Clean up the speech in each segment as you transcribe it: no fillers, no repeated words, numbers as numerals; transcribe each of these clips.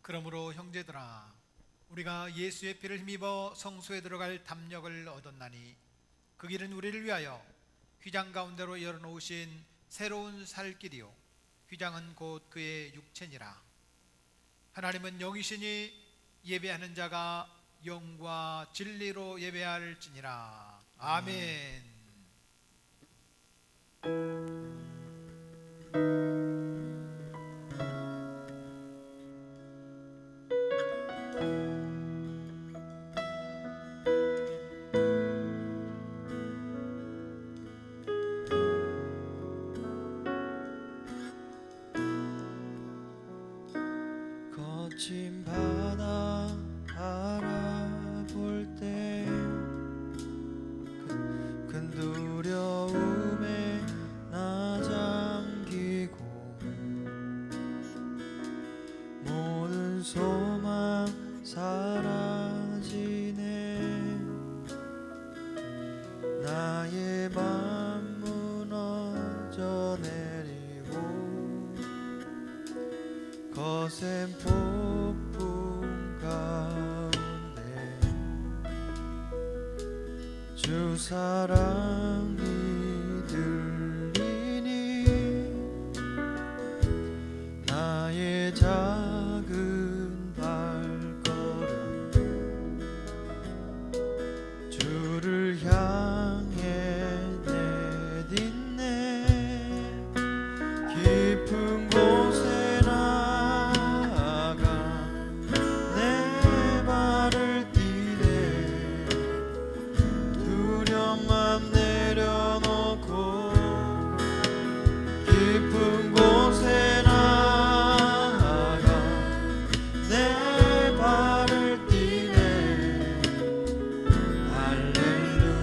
그러므로 형제들아, 우리가 예수의 피를 힘입어 성소에 들어갈 담력을 얻었나니 그 길은 우리를 위하여 휘장 가운데로 열어놓으신 새로운 살 길이요 휘장은 곧 그의 육체니라. 하나님은 영이시니 예배하는 자가 영과 진리로 예배할지니라. 아멘. 거친 바다 바라볼 때 큰 두려움에 나 잠기고 모든 소망 사라지네. 나의 맘 무너져 내리고 거센 폭풍 가운데 주 사랑이 들리니 나의 작은 발걸음 주를 향해 내딛네. 깊은 곳에 나아가 내 발을 디대 두려움만 내려놓고 깊은 곳에 나아가 내 발을 디대 할렐루야.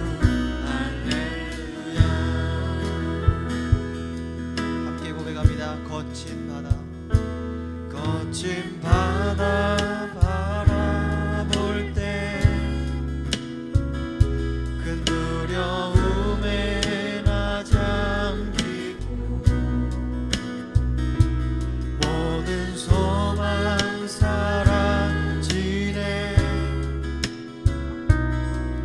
함께 고백합니다. 거친 바다 바라볼 때 큰 두려움에 나 잠기고 모든 소망 사라지네.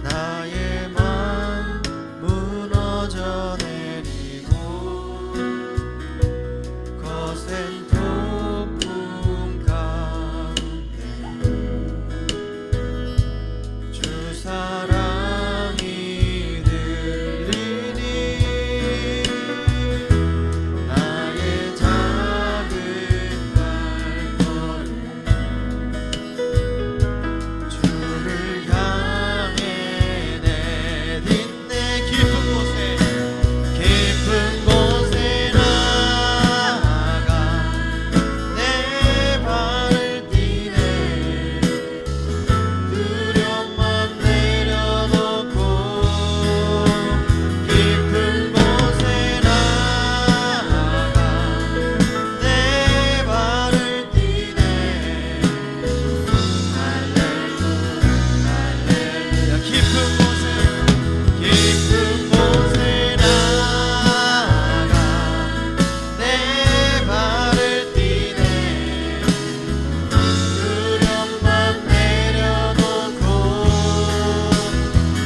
나의 맘 무너져 내리고 거센 폭풍 가운데 주 사랑이 들리니 나의 작은 발걸음 주를 향해 내딛네. 깊은 곳에 나아가 내 발을 디네 두려움만 내려놓고 깊은 곳에 나아가 내 발을 디네 할렐루야. 깊은 곳에 나아가 내 발을 디네 두려움만 내려놓고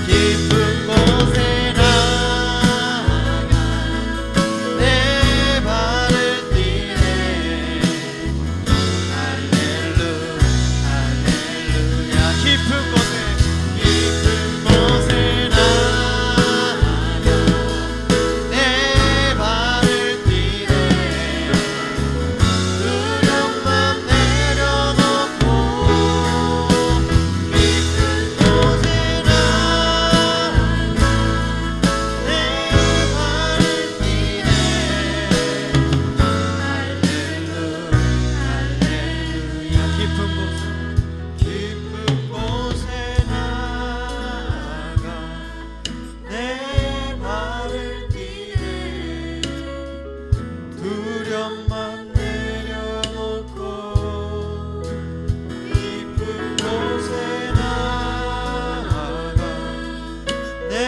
깊은 곳에 나아가 내 발을 디네 할렐루야. 깊은 곳에 나아가 내 발을 디네 두려움만 내려놓고 깊은 곳에 나아가 내 발을 디네 할렐루야. 깊은 곳에 나아가 내 발을 디네 두려움만 내려놓고 깊은 곳에 나아가 내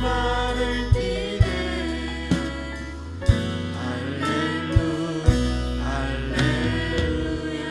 발을 디네 할렐루야.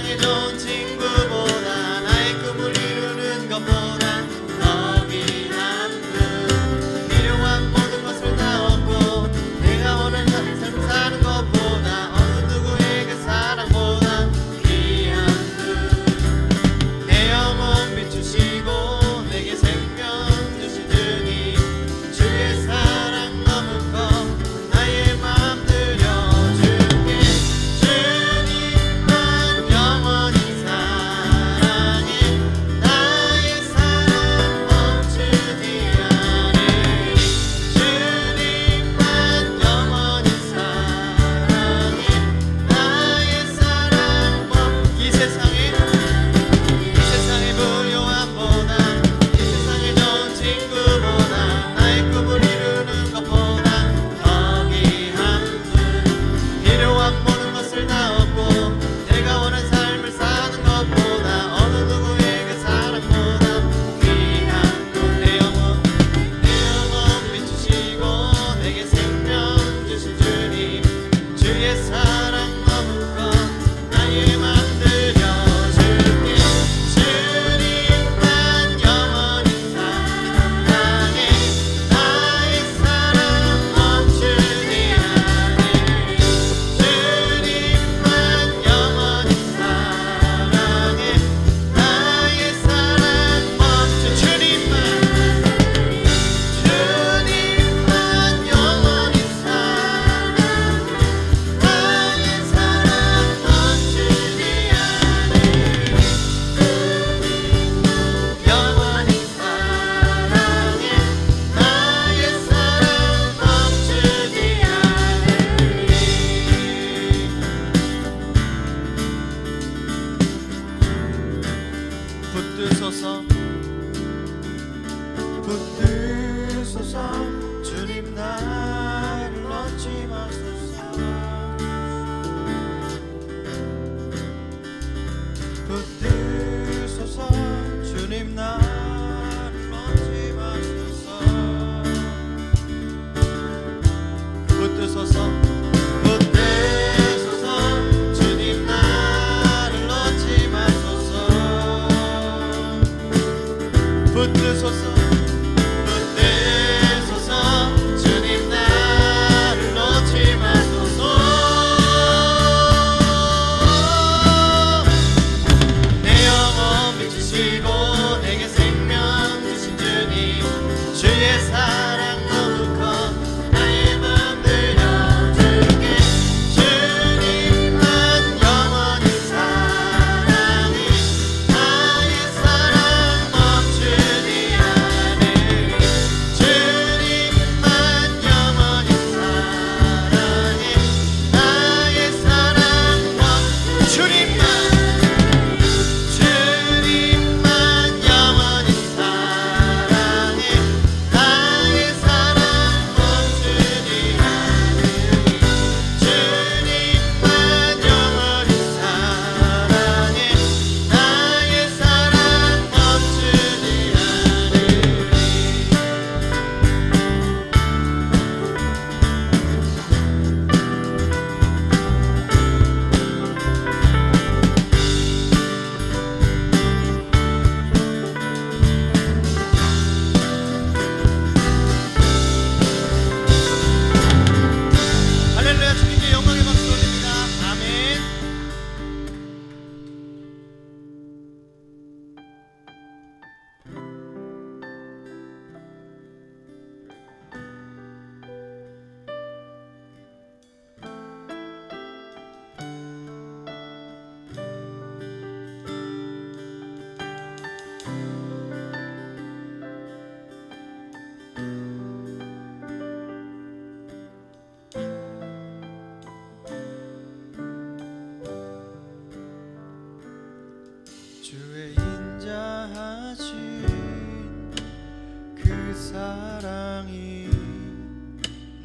세상에 좋은 친구보다 나의 꿈을 이루는 것보다 더 귀한 분 필요한 모든 것을 다 얻고 내가 원하는 삶을 사는 것보다 어느 누구의 그 사랑보다 귀한 분 내 영혼 비추시고 내게 생명 주신 주님 주의 사랑 너무 커 나의 맘 들여줄게 주님만 영원히 사랑해 나의 사랑 멈추지 않으리 주님만 영원히 사랑해 나의 사랑 이 세상의 부요함보다 이 세상의 좋은 친구보다 나의 꿈을 이루는 것보다 더 귀한 분 필요한 모든 것을 다 얻고 내가 원하는 삶을 사는 것보다 어느 누구의 그 사랑보다 귀한 분 내 영혼 비추시고 내게 생명 주신 주님 주의 사랑 너무 커 나의 맘 들여줄게 주님만 영원히 사랑해 나의 사랑 멈추지 않으리 주님만 영원히 사랑해 나의 사랑 멈추 주님만 영원히 사랑해 나의 사랑 멈추지 않으리 영원히 사랑해 나의 사랑 멈추지 않으리 붙드소서 붙드소서 주님 나를 얻지 마소서 붙드소서 주님 나를 얻지 마소서 붙드소서 붙드소서 주님 나를 얻지 마소서 붙드소서 붙드소서 주님 나를 놓지 마소서 내 영혼 비추시고 내게 생명 주신 주님 주의 사랑 너무 커 나의 맘 들려줄게 주님만 영원히 사랑해 나의 사랑 멈추지 않으리 주님만 영원히 사랑해 나의 사랑 주님만 영원히 사랑해 나의 사랑 멈추지 않으리 주님만 영원히 사랑해 나의 사랑 멈추지 할렐루야 주님께 영광의 박수 올립니다. 아멘. 주의 인자하신 그 사랑이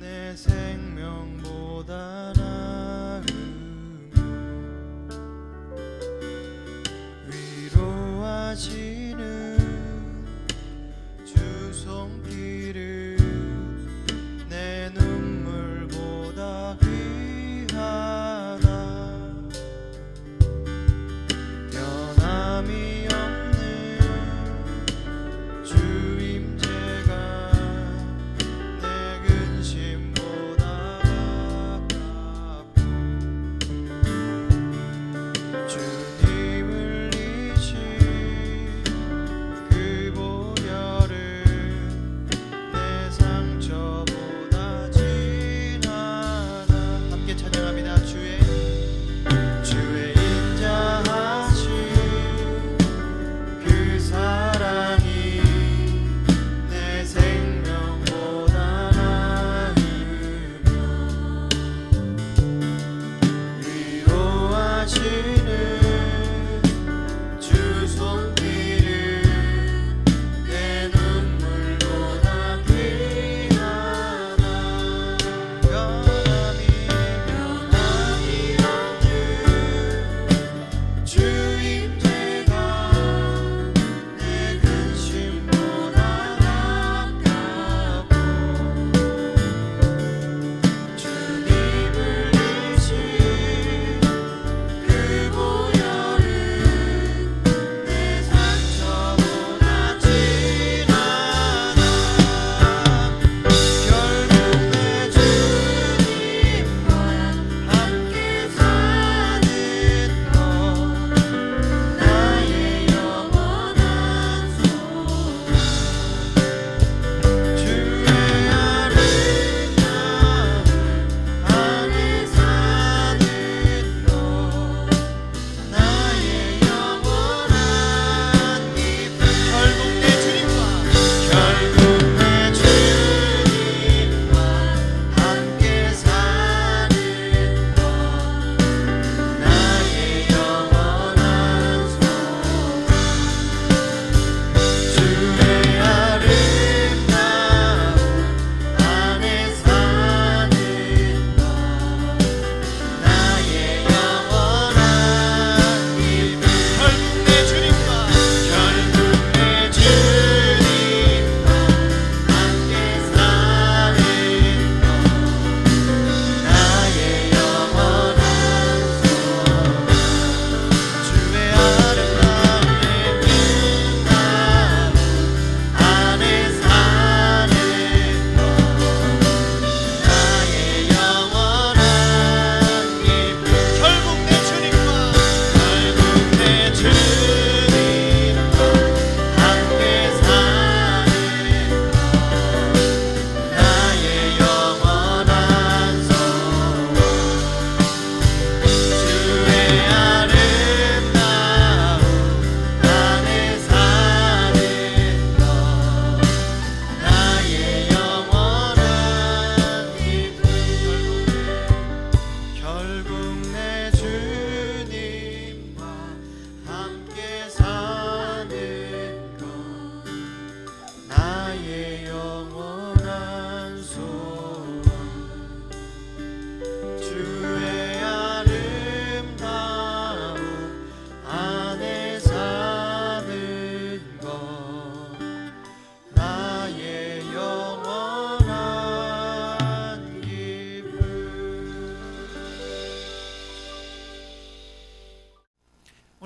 내 생명보다 나으며 위로하시는 주 손길을 내 눈물보다 귀하다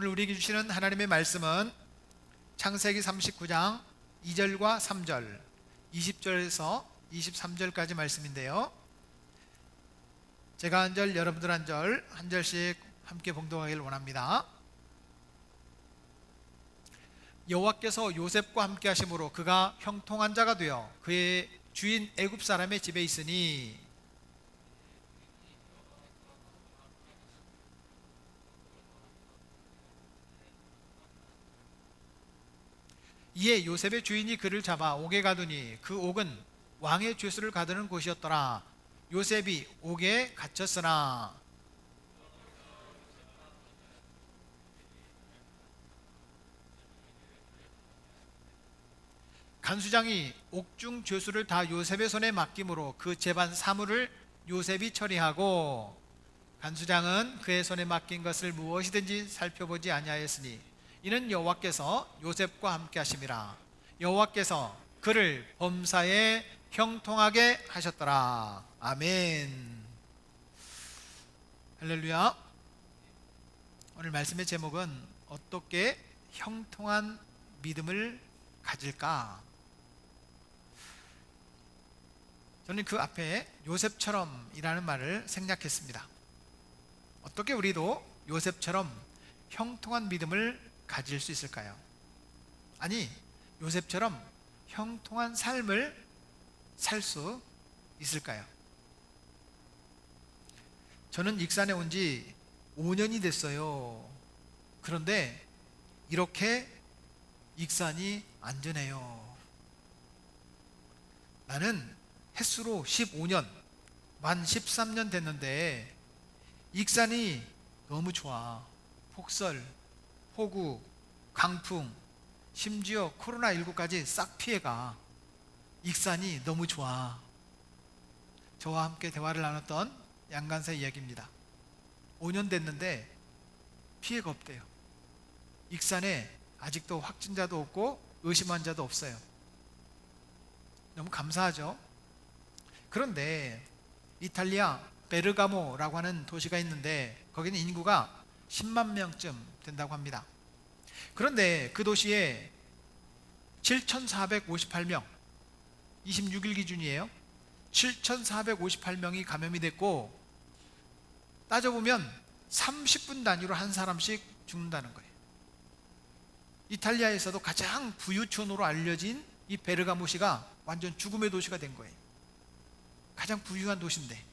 오늘 우리에게 주시는 하나님의 말씀은 창세기 39장 2절과 3절, 20절에서 23절까지 말씀인데요. 제가 한 절, 여러분들 한 절, 한 절씩 함께 봉독하기를 원합니다. 여호와께서 요셉과 함께 하심으로 그가 형통한 자가 되어 그의 주인 애굽 사람의 집에 있으니 이에 요셉의 주인이 그를 잡아 옥에 가두니 그 옥은 왕의 죄수를 가두는 곳이었더라. 요셉이 옥에 갇혔으나 간수장이 옥중 죄수를 다 요셉의 손에 맡김으로 그 재반 사물을 요셉이 처리하고 간수장은 그의 손에 맡긴 것을 무엇이든지 살펴보지 아니하였으니 이는 여호와께서 요셉과 함께 하심이라. 여호와께서 그를 범사에 형통하게 하셨더라. 아멘. 할렐루야. 오늘 말씀의 제목은 어떻게 형통한 믿음을 가질까? 저는 그 앞에 요셉처럼이라는 말을 생략했습니다. 어떻게 우리도 요셉처럼 형통한 믿음을 가질 수 있을까요? 아니, 요셉처럼 형통한 삶을 살 수 있을까요? 저는 익산에 온 지 5년이 됐어요. 그런데 이렇게 익산이 안전해요. 나는 햇수로 15년, 만 13년 됐는데 익산이 너무 좋아. 폭설, 폭우, 강풍, 심지어 코로나19까지 싹 피해가. 익산이 너무 좋아. 저와 함께 대화를 나눴던 양간사 이야기입니다. 5년 됐는데 피해가 없대요. 익산에 아직도 확진자도 없고 의심 환자도 없어요. 너무 감사하죠. 그런데 이탈리아 베르가모라고 하는 도시가 있는데 거기는 인구가 10만 명쯤 된다고 합니다. 그런데 그 도시에 7,458명, 26일 기준이에요. 7,458명이 감염이 됐고 따져보면 30분 단위로 한 사람씩 죽는다는 거예요. 이탈리아에서도 가장 부유촌으로 알려진 이 베르가모시가 완전 죽음의 도시가 된 거예요. 가장 부유한 도시인데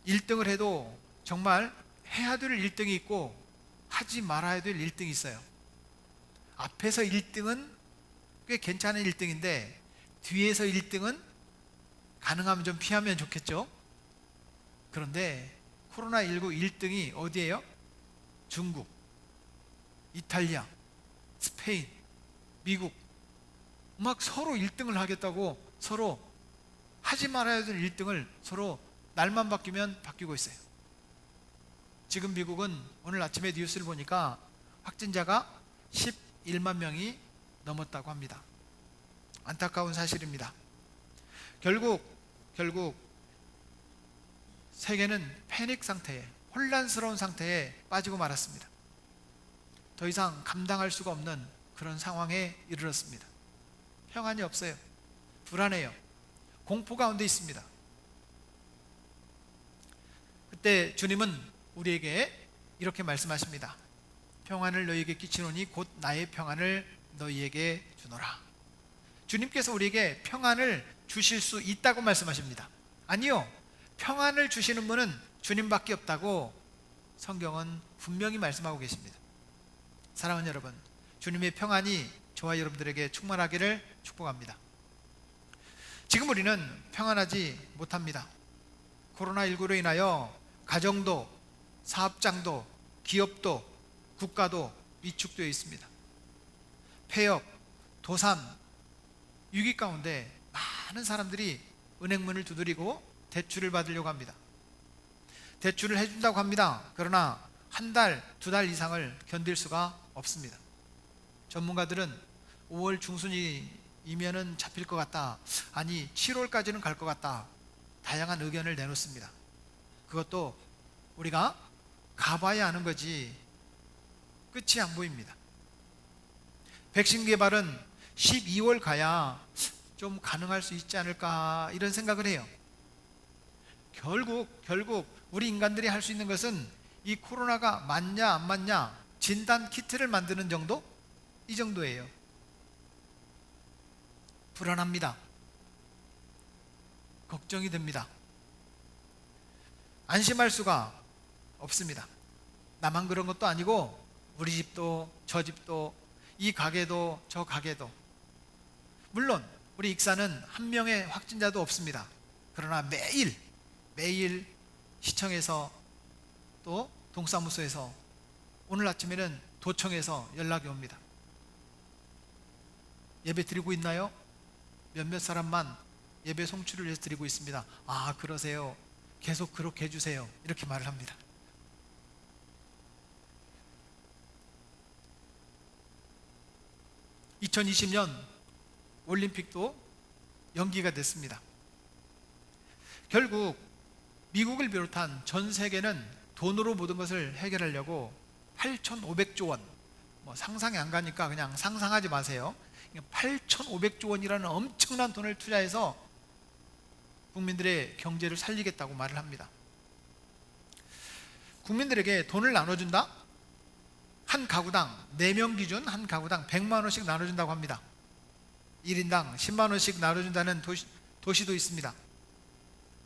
1등을 해도 정말 해야 될 1등이 있고 하지 말아야 될 1등이 있어요. 앞에서 1등은 꽤 괜찮은 1등인데 뒤에서 1등은 가능하면 좀 피하면 좋겠죠. 그런데 코로나19 1등이 어디예요? 중국, 이탈리아, 스페인, 미국. 막 서로 1등을 하겠다고 서로 하지 말아야 될 1등을 서로 날만 바뀌면 바뀌고 있어요. 지금 미국은 오늘 아침에 뉴스를 보니까 확진자가 11만 명이 넘었다고 합니다. 안타까운 사실입니다. 결국 세계는 패닉 상태에, 혼란스러운 상태에 빠지고 말았습니다. 더 이상 감당할 수가 없는 그런 상황에 이르렀습니다. 평안이 없어요. 불안해요. 공포 가운데 있습니다. 그때 주님은 우리에게 이렇게 말씀하십니다. 평안을 너희에게 끼치노니 곧 나의 평안을 너희에게 주노라. 주님께서 우리에게 평안을 주실 수 있다고 말씀하십니다. 아니요, 평안을 주시는 분은 주님밖에 없다고 성경은 분명히 말씀하고 계십니다. 사랑하는 여러분, 주님의 평안이 저와 여러분들에게 충만하기를 축복합니다. 지금 우리는 평안하지 못합니다. 코로나19로 인하여 가정도, 사업장도, 기업도, 국가도 위축되어 있습니다. 폐업, 도산, 위기 가운데 많은 사람들이 은행문을 두드리고 대출을 받으려고 합니다. 대출을 해준다고 합니다. 그러나 한 달, 2달 이상을 견딜 수가 없습니다. 전문가들은 5월 중순이면은 잡힐 것 같다. 아니 7월까지는 갈 것 같다. 다양한 의견을 내놓습니다. 그것도 우리가 가봐야 하는 거지 끝이 안 보입니다. 백신 개발은 12월 가야 좀 가능할 수 있지 않을까 이런 생각을 해요. 결국 우리 인간들이 할 수 있는 것은 이 코로나가 맞냐 안 맞냐 진단 키트를 만드는 정도? 이 정도예요. 불안합니다. 걱정이 됩니다. 안심할 수가 없습니다. 나만 그런 것도 아니고 우리 집도 저 집도 이 가게도 저 가게도, 물론 우리 익사는 한 명의 확진자도 없습니다. 그러나 매일 시청에서 또 동사무소에서 오늘 아침에는 도청에서 연락이 옵니다. 예배 드리고 있나요? 몇몇 사람만 예배 송출을 해서 드리고 있습니다. 아, 그러세요. 계속 그렇게 해주세요. 이렇게 말을 합니다. (2020년) 올림픽도 연기가 됐습니다. 결국 미국을 비롯한 전 세계는 돈으로 모든 것을 해결하려고 8,500조 원, 상상이 안 가니까 그냥 상상하지 마세요. 8,500조 원이라는 엄청난 돈을 투자해서 국민들의 경제를 살리겠다고 말을 합니다. 국민들에게 돈을 나눠준다? 한 가구당 4명 기준 한 가구당 100만 원씩 나눠준다고 합니다. 1인당 10만 원씩 나눠준다는 도시도 있습니다.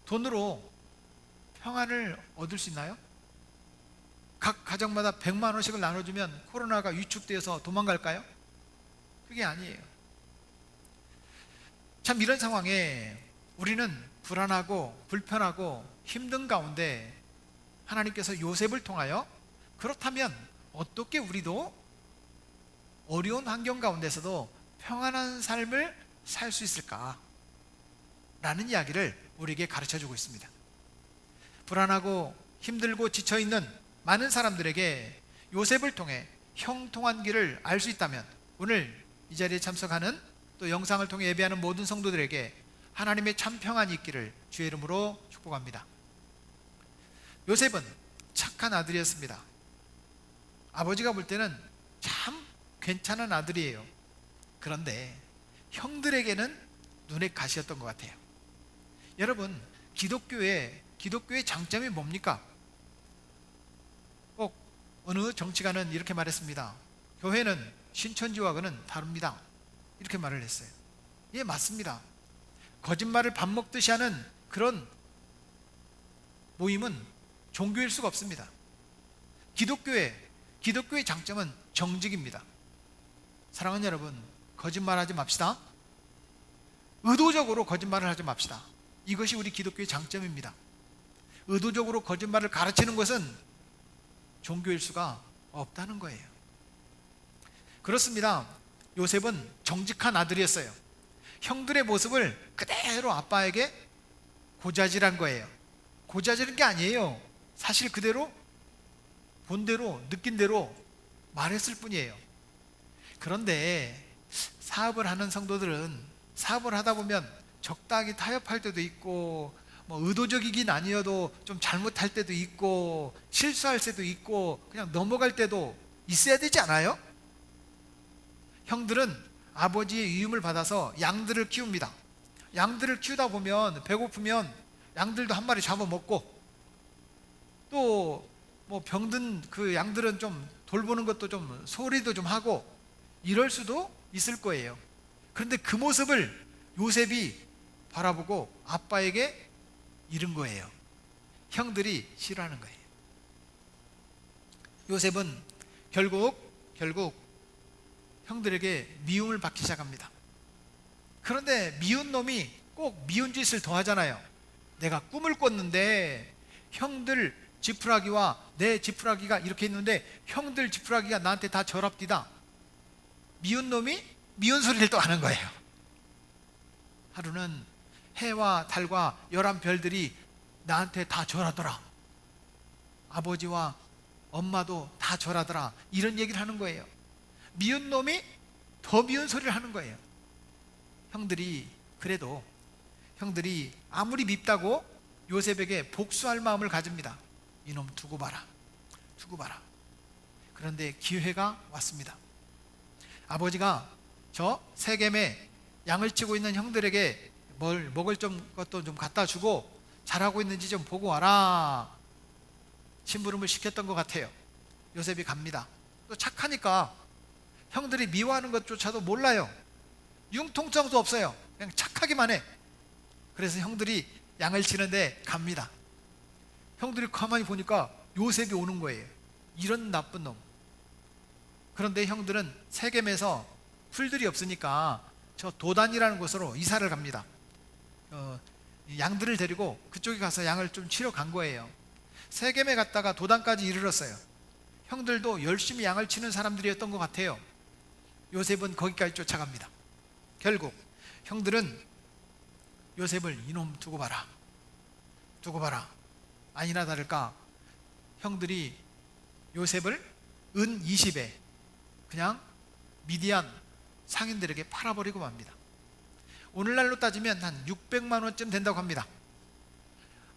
돈으로 평안을 얻을 수 있나요? 각 가정마다 100만 원씩을 나눠주면 코로나가 위축되어서 도망갈까요? 그게 아니에요. 참 이런 상황에 우리는 불안하고 불편하고 힘든 가운데 하나님께서 요셉을 통하여 그렇다면 어떻게 우리도 어려운 환경 가운데서도 평안한 삶을 살 수 있을까? 라는 이야기를 우리에게 가르쳐주고 있습니다. 불안하고 힘들고 지쳐있는 많은 사람들에게 요셉을 통해 형통한 길을 알 수 있다면 오늘 이 자리에 참석하는 또 영상을 통해 예배하는 모든 성도들에게 하나님의 참 평안이 있기를 주의 이름으로 축복합니다. 요셉은 착한 아들이었습니다. 아버지가 볼 때는 참 괜찮은 아들이에요. 그런데 형들에게는 눈에 가시였던 것 같아요. 여러분, 기독교의 장점이 뭡니까? 꼭 어느 정치가는 이렇게 말했습니다. 교회는 신천지와는 다릅니다. 이렇게 말을 했어요. 예, 맞습니다. 거짓말을 밥 먹듯이 하는 그런 모임은 종교일 수가 없습니다. 기독교의 장점은 정직입니다. 사랑하는 여러분, 거짓말하지 맙시다. 의도적으로 거짓말을 하지 맙시다. 이것이 우리 기독교의 장점입니다. 의도적으로 거짓말을 가르치는 것은 종교일 수가 없다는 거예요. 그렇습니다. 요셉은 정직한 아들이었어요. 형들의 모습을 그대로 아빠에게 고자질한 거예요. 고자질한 게 아니에요. 사실 그대로 본대로 느낀 대로 말했을 뿐이에요. 그런데 사업을 하는 성도들은 사업을 하다 보면 적당히 타협할 때도 있고 의도적이긴 아니어도 좀 잘못할 때도 있고 실수할 때도 있고 그냥 넘어갈 때도 있어야 되지 않아요? 형들은 아버지의 위임을 받아서 양들을 키웁니다. 양들을 키우다 보면 배고프면 양들도 한 마리 잡아먹고 또 병든 그 양들은 좀 돌보는 것도 좀 소리도 좀 하고 이럴 수도 있을 거예요. 그런데 그 모습을 요셉이 바라보고 아빠에게 이른 거예요. 형들이 싫어하는 거예요. 요셉은 결국 형들에게 미움을 받기 시작합니다. 그런데 미운 놈이 꼭 미운 짓을 더 하잖아요. 내가 꿈을 꿨는데 형들 지푸라기와 내 지푸라기가 이렇게 있는데 형들 지푸라기가 나한테 다 절합디다. 미운 놈이 미운 소리를 또 하는 거예요. 하루는 해와 달과 11별들이 나한테 다 절하더라. 아버지와 엄마도 다 절하더라. 이런 얘기를 하는 거예요. 미운 놈이 더 미운 소리를 하는 거예요. 형들이 아무리 밉다고 요셉에게 복수할 마음을 가집니다. 이놈 두고 봐라. 두고 봐라. 그런데 기회가 왔습니다. 아버지가 저 세겜에 양을 치고 있는 형들에게 뭘 먹을 것도 좀 갖다 주고 잘하고 있는지 좀 보고 와라, 심부름을 시켰던 것 같아요. 요셉이 갑니다. 또 착하니까 형들이 미워하는 것조차도 몰라요. 융통성도 없어요. 그냥 착하기만 해. 그래서 형들이 양을 치는데 갑니다. 형들이 가만히 보니까 요셉이 오는 거예요. 이런 나쁜 놈. 그런데 형들은 세겜에서 풀들이 없으니까 저 도단이라는 곳으로 이사를 갑니다. 양들을 데리고 그쪽에 가서 양을 좀 치러 간 거예요. 세겜에 갔다가 도단까지 이르렀어요. 형들도 열심히 양을 치는 사람들이었던 것 같아요. 요셉은 거기까지 쫓아갑니다. 결국 형들은 요셉을 이놈 두고 봐라, 두고 봐라. 아니나 다를까 형들이 요셉을 은 20에 그냥 미디안 상인들에게 팔아버리고 맙니다. 오늘날로 따지면 한 600만 원쯤 된다고 합니다.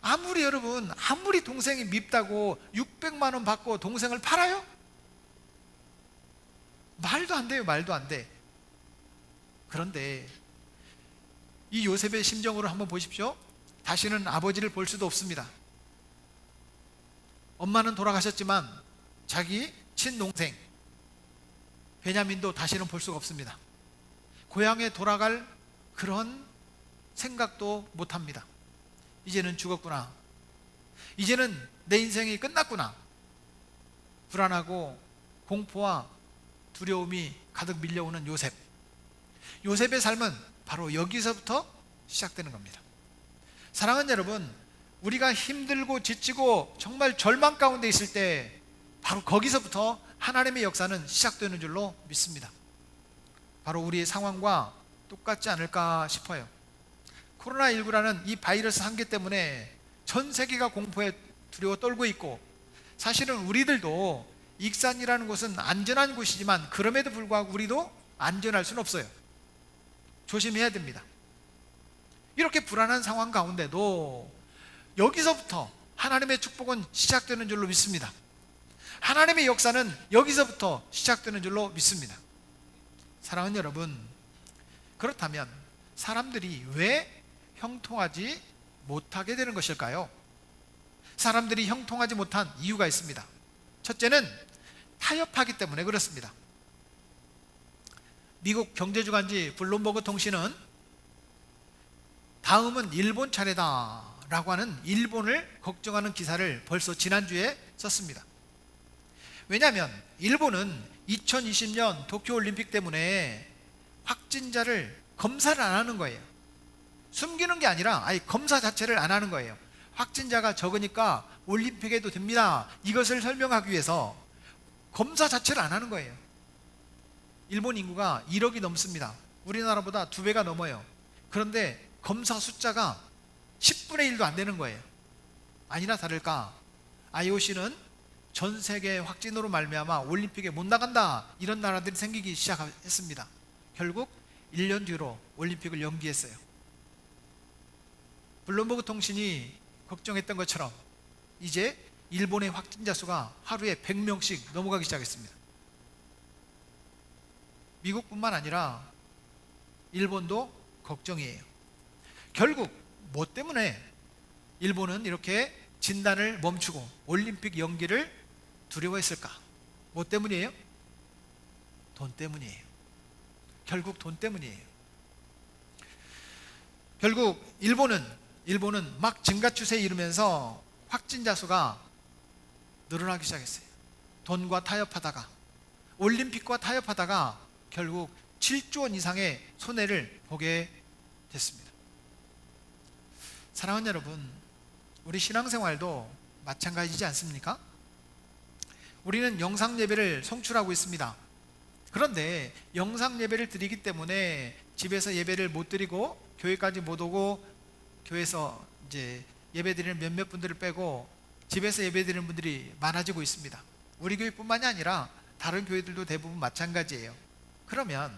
아무리 여러분, 아무리 동생이 밉다고 600만 원 받고 동생을 팔아요? 말도 안 돼요. 말도 안 돼. 그런데 이 요셉의 심정으로 한번 보십시오. 다시는 아버지를 볼 수도 없습니다. 엄마는 돌아가셨지만 자기 친동생 베냐민도 다시는 볼 수가 없습니다. 고향에 돌아갈 그런 생각도 못합니다. 이제는 죽었구나, 이제는 내 인생이 끝났구나. 불안하고 공포와 두려움이 가득 밀려오는 요셉. 요셉의 삶은 바로 여기서부터 시작되는 겁니다. 사랑하는 여러분, 우리가 힘들고 지치고 정말 절망 가운데 있을 때 바로 거기서부터 하나님의 역사는 시작되는 줄로 믿습니다. 바로 우리의 상황과 똑같지 않을까 싶어요. 코로나19라는 이 바이러스 한계 때문에 전 세계가 공포에 두려워 떨고 있고, 사실은 우리들도 익산이라는 곳은 안전한 곳이지만 그럼에도 불구하고 우리도 안전할 수는 없어요. 조심해야 됩니다. 이렇게 불안한 상황 가운데도 여기서부터 하나님의 축복은 시작되는 줄로 믿습니다. 하나님의 역사는 여기서부터 시작되는 줄로 믿습니다. 사랑하는 여러분, 그렇다면 사람들이 왜 형통하지 못하게 되는 것일까요? 사람들이 형통하지 못한 이유가 있습니다. 첫째는 타협하기 때문에 그렇습니다. 미국 경제주간지 블룸버그 통신은 다음은 일본 차례다 라고 하는 일본을 걱정하는 기사를 벌써 지난주에 썼습니다. 왜냐하면 일본은 2020년 도쿄올림픽 때문에 확진자를 검사를 안 하는 거예요. 숨기는 게 아니라 아예 검사 자체를 안 하는 거예요. 확진자가 적으니까 올림픽에도 됩니다, 이것을 설명하기 위해서 검사 자체를 안 하는 거예요. 일본 인구가 1억이 넘습니다. 우리나라보다 2배가 넘어요. 그런데 검사 숫자가 10분의 1도 안 되는 거예요. 아니나 다를까 IOC는 전 세계 확진으로 말미암아 올림픽에 못 나간다, 이런 나라들이 생기기 시작했습니다. 결국 1년 뒤로 올림픽을 연기했어요. 블룸버그 통신이 걱정했던 것처럼 이제 일본의 확진자 수가 하루에 100명씩 넘어가기 시작했습니다. 미국뿐만 아니라 일본도 걱정이에요. 결국 뭐 때문에 일본은 이렇게 진단을 멈추고 올림픽 연기를 두려워했을까? 뭐 때문이에요? 돈 때문이에요. 결국 돈 때문이에요. 결국 일본은 막 증가 추세에 이르면서 확진자 수가 늘어나기 시작했어요. 돈과 타협하다가, 올림픽과 타협하다가 결국 7조 원 이상의 손해를 보게 됐습니다. 사랑하는 여러분, 우리 신앙생활도 마찬가지지 않습니까? 우리는 영상 예배를 송출하고 있습니다. 그런데 영상 예배를 드리기 때문에 집에서 예배를 못 드리고 교회까지 못 오고, 교회에서 이제 예배 드리는 몇몇 분들을 빼고 집에서 예배 드리는 분들이 많아지고 있습니다. 우리 교회뿐만이 아니라 다른 교회들도 대부분 마찬가지예요. 그러면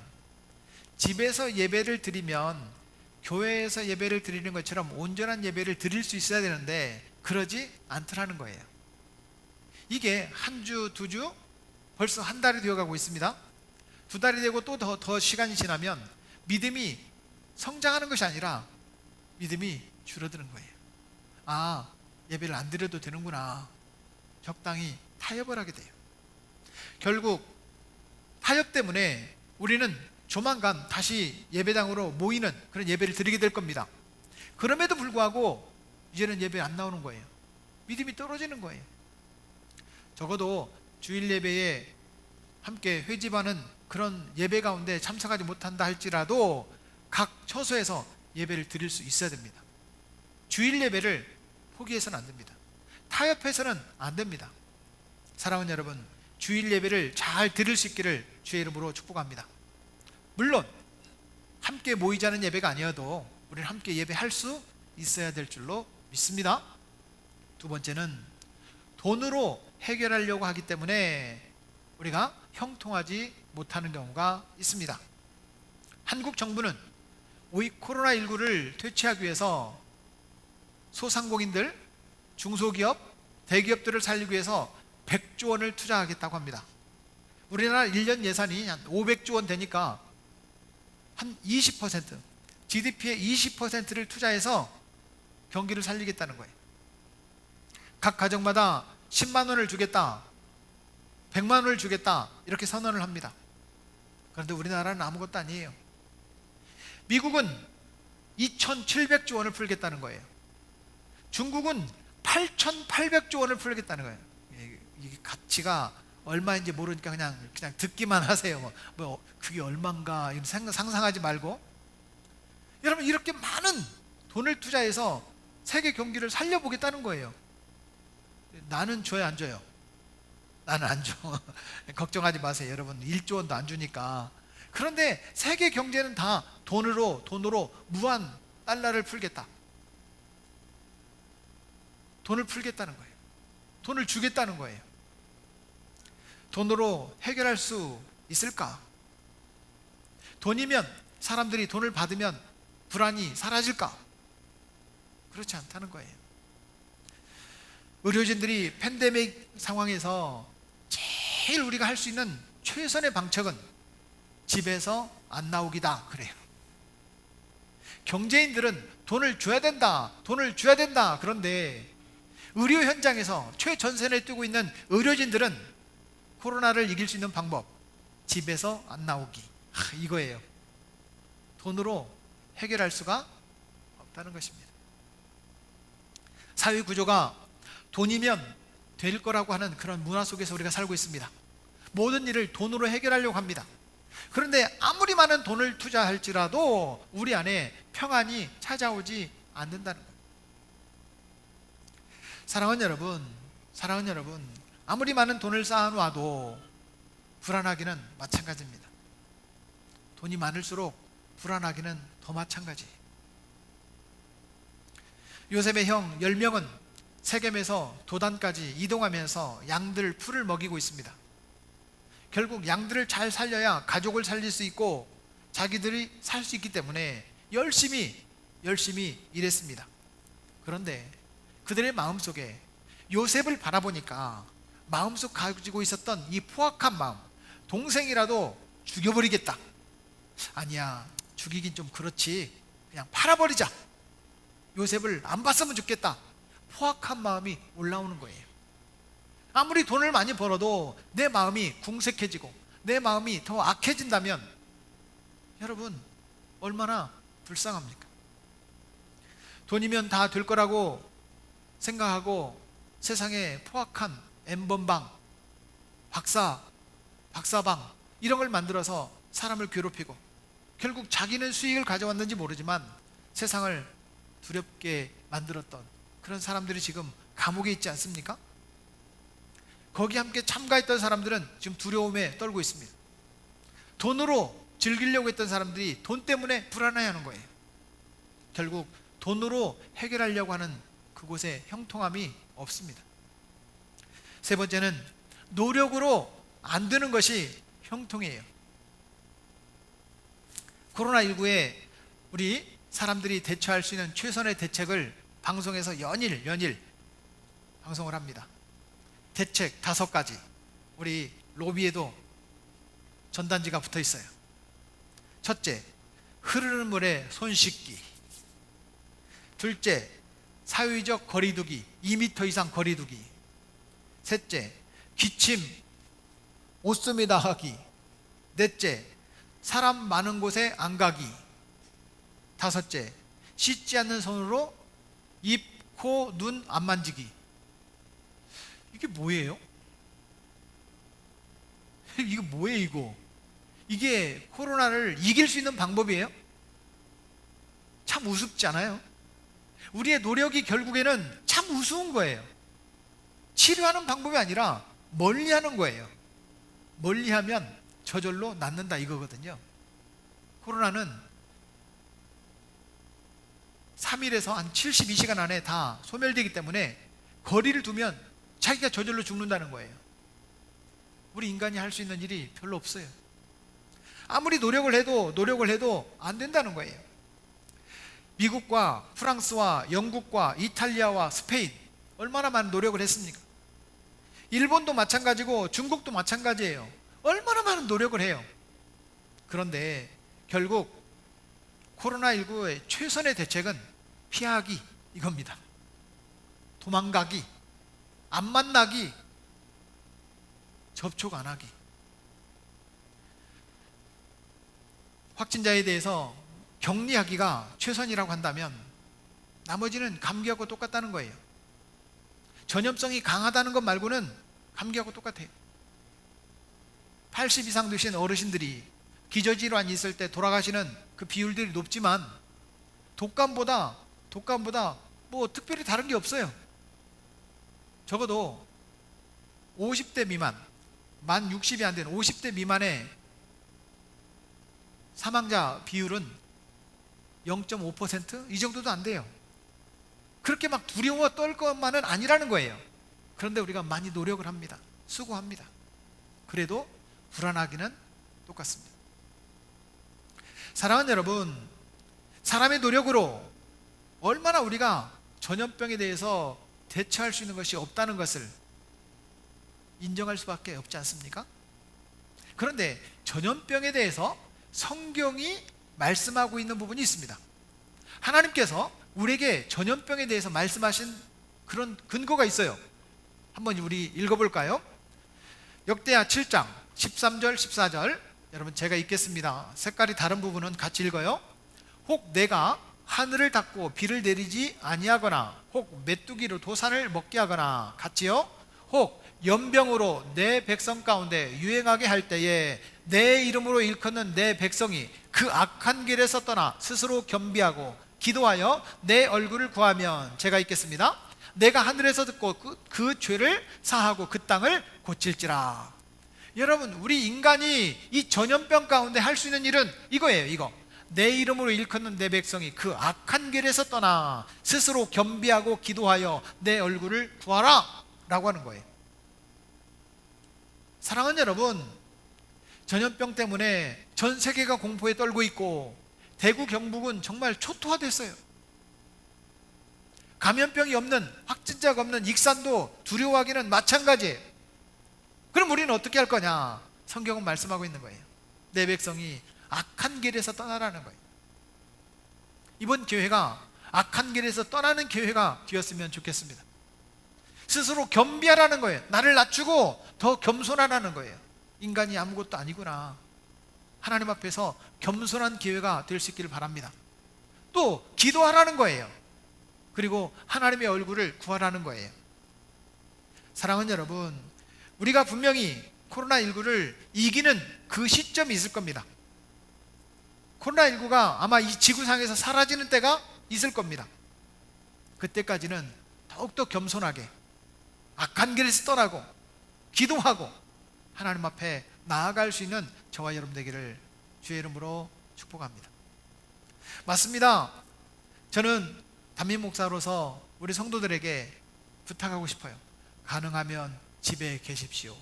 집에서 예배를 드리면 교회에서 예배를 드리는 것처럼 온전한 예배를 드릴 수 있어야 되는데 그러지 않더라는 거예요. 이게 한 주, 두 주, 벌써 한 달이 되어가고 있습니다. 두 달이 되고 또 더 시간이 지나면 믿음이 성장하는 것이 아니라 믿음이 줄어드는 거예요. 아, 예배를 안 드려도 되는구나. 적당히 타협을 하게 돼요. 결국 타협 때문에 우리는 조만간 다시 예배당으로 모이는 그런 예배를 드리게 될 겁니다. 그럼에도 불구하고 이제는 예배 안 나오는 거예요. 믿음이 떨어지는 거예요. 적어도 주일 예배에 함께 회집하는 그런 예배 가운데 참석하지 못한다 할지라도 각 처소에서 예배를 드릴 수 있어야 됩니다. 주일 예배를 포기해서는 안 됩니다. 타협해서는 안 됩니다. 사랑하는 여러분, 주일 예배를 잘 드릴 수 있기를 주의 이름으로 축복합니다. 물론 함께 모이자는 예배가 아니어도 우리는 함께 예배할 수 있어야 될 줄로 믿습니다. 두 번째는 돈으로 해결하려고 하기 때문에 우리가 형통하지 못하는 경우가 있습니다. 한국 정부는 이 코로나19를 퇴치하기 위해서 소상공인들, 중소기업, 대기업들을 살리기 위해서 100조 원을 투자하겠다고 합니다. 우리나라 1년 예산이 한 500조 원 되니까 한 20%, GDP의 20%를 투자해서 경기를 살리겠다는 거예요. 각 가정마다 10만 원을 주겠다, 100만 원을 주겠다, 이렇게 선언을 합니다. 그런데 우리나라는 아무것도 아니에요. 미국은 2,700조 원을 풀겠다는 거예요. 중국은 8,800조 원을 풀겠다는 거예요. 이게 가치가 얼마인지 모르니까 그냥 듣기만 하세요. 뭐 그게 얼마인가 상상하지 말고. 여러분, 이렇게 많은 돈을 투자해서 세계 경기를 살려보겠다는 거예요. 나는 줘요, 안 줘요? 나는 안 줘. 걱정하지 마세요. 여러분, 1조 원도 안 주니까. 그런데 세계 경제는 다 돈으로 무한 달러를 풀겠다. 돈을 풀겠다는 거예요. 돈을 주겠다는 거예요. 돈으로 해결할 수 있을까? 돈이면, 사람들이 돈을 받으면 불안이 사라질까? 그렇지 않다는 거예요. 의료진들이 팬데믹 상황에서 제일 우리가 할 수 있는 최선의 방책은 집에서 안 나오기다 그래요. 경제인들은 돈을 줘야 된다, 돈을 줘야 된다. 그런데 의료 현장에서 최전선에 뛰고 있는 의료진들은 코로나를 이길 수 있는 방법, 집에서 안 나오기, 이거예요. 돈으로 해결할 수가 없다는 것입니다. 사회 구조가 돈이면 될 거라고 하는 그런 문화 속에서 우리가 살고 있습니다. 모든 일을 돈으로 해결하려고 합니다. 그런데 아무리 많은 돈을 투자할지라도 우리 안에 평안이 찾아오지 않는다는 거예요. 사랑하는 여러분, 아무리 많은 돈을 쌓아놓아도 불안하기는 마찬가지입니다. 돈이 많을수록 불안하기는 더 마찬가지예요. 요셉의 형 10명은 세겜에서 도단까지 이동하면서 양들 풀을 먹이고 있습니다. 결국 양들을 잘 살려야 가족을 살릴 수 있고 자기들이 살 수 있기 때문에 열심히 일했습니다. 그런데 그들의 마음속에 요셉을 바라보니까 마음속 가지고 있었던 이 포악한 마음, 동생이라도 죽여버리겠다. 아니야, 죽이긴 좀 그렇지, 그냥 팔아버리자. 요셉을 안 봤으면 좋겠다. 포악한 마음이 올라오는 거예요. 아무리 돈을 많이 벌어도 내 마음이 궁색해지고 내 마음이 더 악해진다면 여러분, 얼마나 불쌍합니까? 돈이면 다 될 거라고 생각하고 세상에 포악한 N번방, 박사방 이런 걸 만들어서 사람을 괴롭히고 결국 자기는 수익을 가져왔는지 모르지만 세상을 두렵게 만들었던 그런 사람들이 지금 감옥에 있지 않습니까? 거기 함께 참가했던 사람들은 지금 두려움에 떨고 있습니다. 돈으로 즐기려고 했던 사람들이 돈 때문에 불안해하는 거예요. 결국 돈으로 해결하려고 하는 그곳에 형통함이 없습니다. 세 번째는 노력으로 안 되는 것이 형통이에요. 코로나19에 우리 사람들이 대처할 수 있는 최선의 대책을 방송에서 연일 방송을 합니다. 대책 5가지, 우리 로비에도 전단지가 붙어 있어요. 첫째, 흐르는 물에 손 씻기. 둘째, 사회적 거리두기, 2m 이상 거리두기. 셋째, 기침, 옷숨이다 하기. 넷째, 사람 많은 곳에 안 가기. 다섯째, 씻지 않는 손으로 입, 코, 눈 안 만지기. 이게 뭐예요? 이거 뭐예요 이거? 이게 코로나를 이길 수 있는 방법이에요? 참 우습지 않아요? 우리의 노력이 결국에는 참 우스운 거예요. 치료하는 방법이 아니라 멀리하는 거예요. 멀리하면 저절로 낫는다 이거거든요. 코로나는 3일에서 한 72시간 안에 다 소멸되기 때문에 거리를 두면 자기가 저절로 죽는다는 거예요. 우리 인간이 할 수 있는 일이 별로 없어요. 아무리 노력을 해도 안 된다는 거예요. 미국과 프랑스와 영국과 이탈리아와 스페인 얼마나 많은 노력을 했습니까? 일본도 마찬가지고 중국도 마찬가지예요. 얼마나 많은 노력을 해요. 그런데 결국 코로나19의 최선의 대책은 피하기 이겁니다. 도망가기, 안 만나기, 접촉 안 하기. 확진자에 대해서 격리하기가 최선이라고 한다면 나머지는 감기하고 똑같다는 거예요. 전염성이 강하다는 것 말고는 감기하고 똑같아요. 80 이상 되신 어르신들이 기저질환이 있을 때 돌아가시는 그 비율들이 높지만 독감보다 뭐 특별히 다른 게 없어요. 적어도 50대 미만, 만 60이 안 되는 50대 미만의 사망자 비율은 0.5%? 이 정도도 안 돼요. 그렇게 막 두려워 떨 것만은 아니라는 거예요. 그런데 우리가 많이 노력을 합니다. 수고합니다. 그래도 불안하기는 똑같습니다. 사랑하는 여러분, 사람의 노력으로 얼마나 우리가 전염병에 대해서 대처할 수 있는 것이 없다는 것을 인정할 수밖에 없지 않습니까? 그런데 전염병에 대해서 성경이 말씀하고 있는 부분이 있습니다. 하나님께서 우리에게 전염병에 대해서 말씀하신 그런 근거가 있어요. 한번 우리 읽어볼까요? 역대하 7장 13절 14절, 여러분 제가 읽겠습니다. 색깔이 다른 부분은 같이 읽어요. 혹 내가 하늘을 닫고 비를 내리지 아니하거나, 혹 메뚜기로 도산을 먹게 하거나, 같이요. 혹 연병으로 내 백성 가운데 유행하게 할 때에 내 이름으로 일컫는 내 백성이 그 악한 길에서 떠나 스스로 겸비하고 기도하여 내 얼굴을 구하면, 제가 읽겠습니다. 내가 하늘에서 듣고 그 죄를 사하고 그 땅을 고칠지라. 여러분, 우리 인간이 이 전염병 가운데 할 수 있는 일은 이거예요. 이거, 내 이름으로 일컫는 내 백성이 그 악한 길에서 떠나 스스로 겸비하고 기도하여 내 얼굴을 구하라 라고 하는 거예요. 사랑하는 여러분, 전염병 때문에 전 세계가 공포에 떨고 있고 대구 경북은 정말 초토화됐어요. 감염병이 없는, 확진자가 없는 익산도 두려워하기는 마찬가지예요. 그럼 우리는 어떻게 할 거냐? 성경은 말씀하고 있는 거예요. 내 백성이 악한 길에서 떠나라는 거예요. 이번 교회가 악한 길에서 떠나는 교회가 되었으면 좋겠습니다. 스스로 겸비하라는 거예요. 나를 낮추고 더 겸손하라는 거예요. 인간이 아무것도 아니구나. 하나님 앞에서 겸손한 교회가 될 수 있기를 바랍니다. 또 기도하라는 거예요. 그리고 하나님의 얼굴을 구하라는 거예요. 사랑하는 여러분, 우리가 분명히 코로나19를 이기는 그 시점이 있을 겁니다. 코로나19가 아마 이 지구상에서 사라지는 때가 있을 겁니다. 그때까지는 더욱더 겸손하게 악한 길에서 떠나고 기도하고 하나님 앞에 나아갈 수 있는 저와 여러분 되기를 주의 이름으로 축복합니다. 맞습니다. 저는 담임 목사로서 우리 성도들에게 부탁하고 싶어요. 가능하면 집에 계십시오.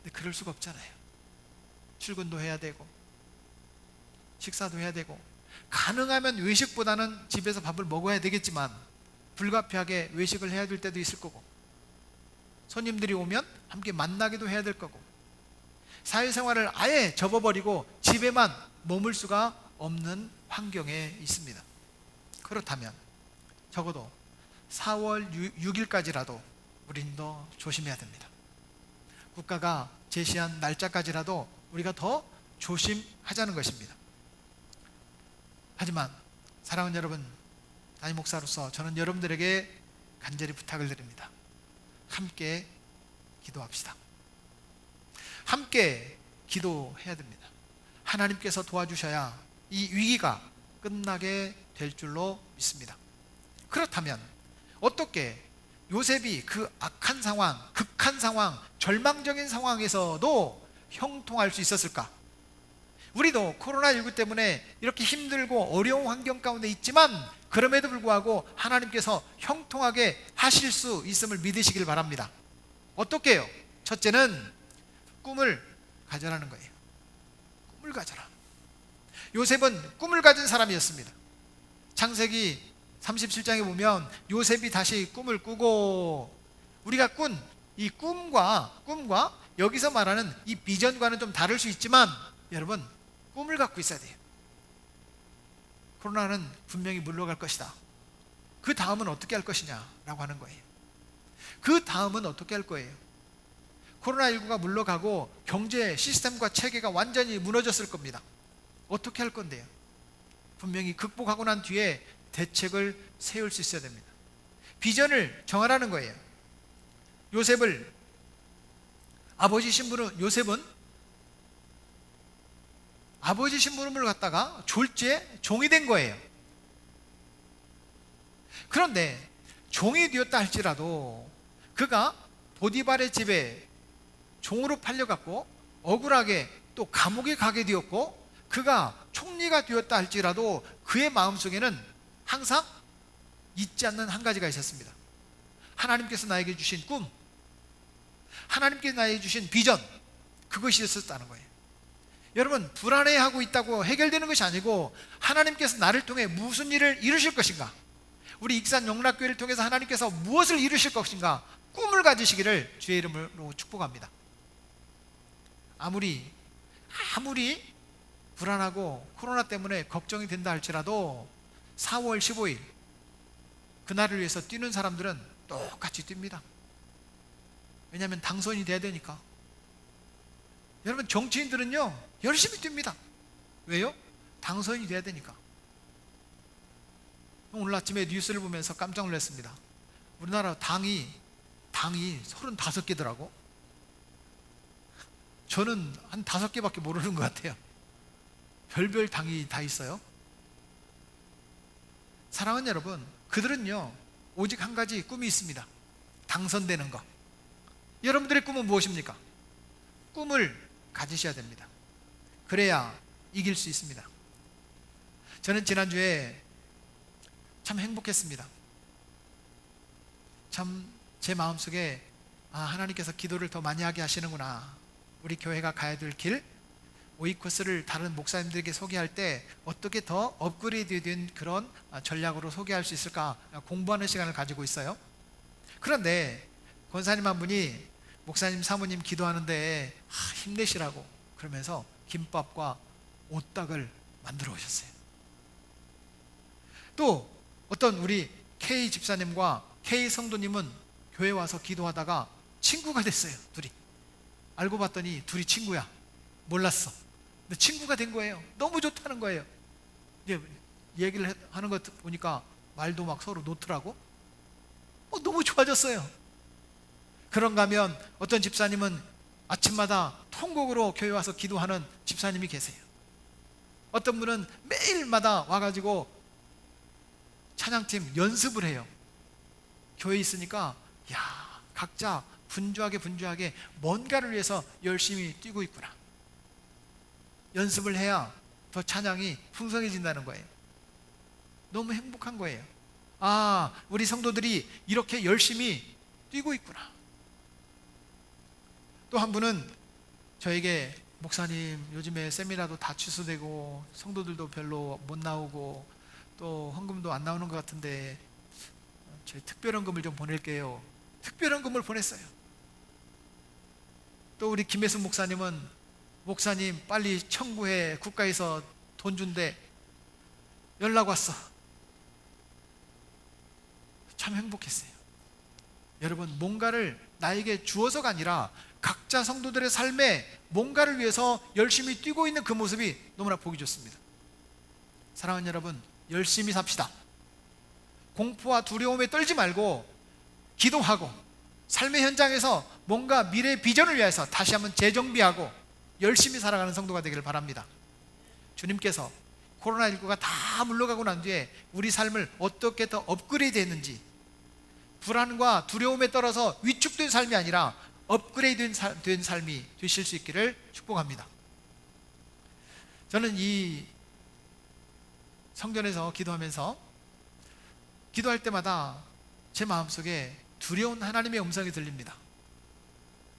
근데 그럴 수가 없잖아요. 출근도 해야 되고 식사도 해야 되고, 가능하면 외식보다는 집에서 밥을 먹어야 되겠지만 불가피하게 외식을 해야 될 때도 있을 거고, 손님들이 오면 함께 만나기도 해야 될 거고, 사회생활을 아예 접어버리고 집에만 머물 수가 없는 환경에 있습니다. 그렇다면 적어도 4월 6일까지라도 우리는 더 조심해야 됩니다. 국가가 제시한 날짜까지라도 우리가 더 조심하자는 것입니다. 하지만 사랑하는 여러분, 담임 목사로서 저는 여러분들에게 간절히 부탁을 드립니다. 함께 기도합시다. 함께 기도해야 됩니다. 하나님께서 도와주셔야 이 위기가 끝나게 될 줄로 믿습니다. 그렇다면 어떻게 요셉이 그 악한 상황, 극한 상황, 절망적인 상황에서도 형통할 수 있었을까? 우리도 코로나19 때문에 이렇게 힘들고 어려운 환경 가운데 있지만 그럼에도 불구하고 하나님께서 형통하게 하실 수 있음을 믿으시길 바랍니다. 어떻게 해요? 첫째는 꿈을 가져라는 거예요. 꿈을 가져라. 요셉은 꿈을 가진 사람이었습니다. 창세기 37장에 보면 요셉이 다시 꿈을 꾸고, 우리가 꾼 이 꿈과 여기서 말하는 이 비전과는 좀 다를 수 있지만 여러분, 꿈을 갖고 있어야 돼요. 코로나는 분명히 물러갈 것이다. 그 다음은 어떻게 할 것이냐라고 하는 거예요. 그 다음은 어떻게 할 거예요? 코로나19가 물러가고 경제 시스템과 체계가 완전히 무너졌을 겁니다. 어떻게 할 건데요? 분명히 극복하고 난 뒤에 대책을 세울 수 있어야 됩니다. 비전을 정하라는 거예요. 요셉은 아버지 심부름을 갖다가 졸지에 종이 된 거예요. 그런데 종이 되었다 할지라도 그가 보디발의 집에 종으로 팔려갔고 억울하게 또 감옥에 가게 되었고, 그가 총리가 되었다 할지라도 그의 마음속에는 항상 잊지 않는 한 가지가 있었습니다. 하나님께서 나에게 주신 꿈, 하나님께서 나에게 주신 비전, 그것이 있었다는 거예요. 여러분, 불안해하고 있다고 해결되는 것이 아니고 하나님께서 나를 통해 무슨 일을 이루실 것인가, 우리 익산 영락교회를 통해서 하나님께서 무엇을 이루실 것인가, 꿈을 가지시기를 주의 이름으로 축복합니다. 아무리 불안하고 코로나 때문에 걱정이 된다 할지라도 4월 15일 그날을 위해서 뛰는 사람들은 똑같이 뜁니다. 왜냐하면 당선이 돼야 되니까. 여러분, 정치인들은요 열심히 뜁니다. 왜요? 당선이 돼야 되니까. 오늘 아침에 뉴스를 보면서 깜짝 놀랐습니다. 우리나라 당이 35개더라고. 저는 한 5개밖에 모르는 것 같아요. 별별 당이 다 있어요. 사랑하는 여러분, 그들은요 오직 한 가지 꿈이 있습니다. 당선되는 것. 여러분들의 꿈은 무엇입니까? 꿈을 가지셔야 됩니다. 그래야 이길 수 있습니다. 저는 지난주에 참 행복했습니다. 참 제 마음속에 하나님께서 기도를 더 많이 하게 하시는구나. 우리 교회가 가야 될 길, 오이코스를 다른 목사님들에게 소개할 때 어떻게 더 업그레이드된 그런 전략으로 소개할 수 있을까 공부하는 시간을 가지고 있어요. 그런데 권사님 한 분이 목사님 사모님 기도하는데 힘내시라고 그러면서 김밥과 오딱을 만들어 오셨어요. 또 어떤 우리 K 집사님과 K 성도님은 교회 와서 기도하다가 친구가 됐어요. 둘이 알고 봤더니 둘이 친구야. 몰랐어. 근데 친구가 된 거예요. 너무 좋다는 거예요. 이제 얘기를 하는 것 보니까 말도 막 서로 놓더라고. 너무 좋아졌어요. 그런가 하면 어떤 집사님은 아침마다 통곡으로 교회 와서 기도하는 집사님이 계세요. 어떤 분은 매일마다 와가지고 찬양팀 연습을 해요. 교회에 있으니까 각자 분주하게 뭔가를 위해서 열심히 뛰고 있구나. 연습을 해야 더 찬양이 풍성해진다는 거예요. 너무 행복한 거예요. 우리 성도들이 이렇게 열심히 뛰고 있구나. 또 한 분은 저에게 목사님 요즘에 세미나도 다 취소되고 성도들도 별로 못 나오고 또 헌금도 안 나오는 것 같은데 저희 특별헌금을 좀 보낼게요. 특별헌금을 보냈어요. 또 우리 김혜수 목사님은 목사님 빨리 청구해, 국가에서 돈 준대, 연락 왔어. 참 행복했어요. 여러분, 뭔가를 나에게 주어서가 아니라 각자 성도들의 삶에 뭔가를 위해서 열심히 뛰고 있는 그 모습이 너무나 보기 좋습니다. 사랑하는 여러분, 열심히 삽시다. 공포와 두려움에 떨지 말고 기도하고 삶의 현장에서 뭔가 미래의 비전을 위해서 다시 한번 재정비하고 열심히 살아가는 성도가 되기를 바랍니다. 주님께서 코로나19가 다 물러가고 난 뒤에 우리 삶을 어떻게 더 업그레이드 했는지, 불안과 두려움에 떨어서 위축된 삶이 아니라 업그레이드 된 삶이 되실 수 있기를 축복합니다. 저는 이 성전에서 기도하면서 기도할 때마다 제 마음속에 두려운 하나님의 음성이 들립니다.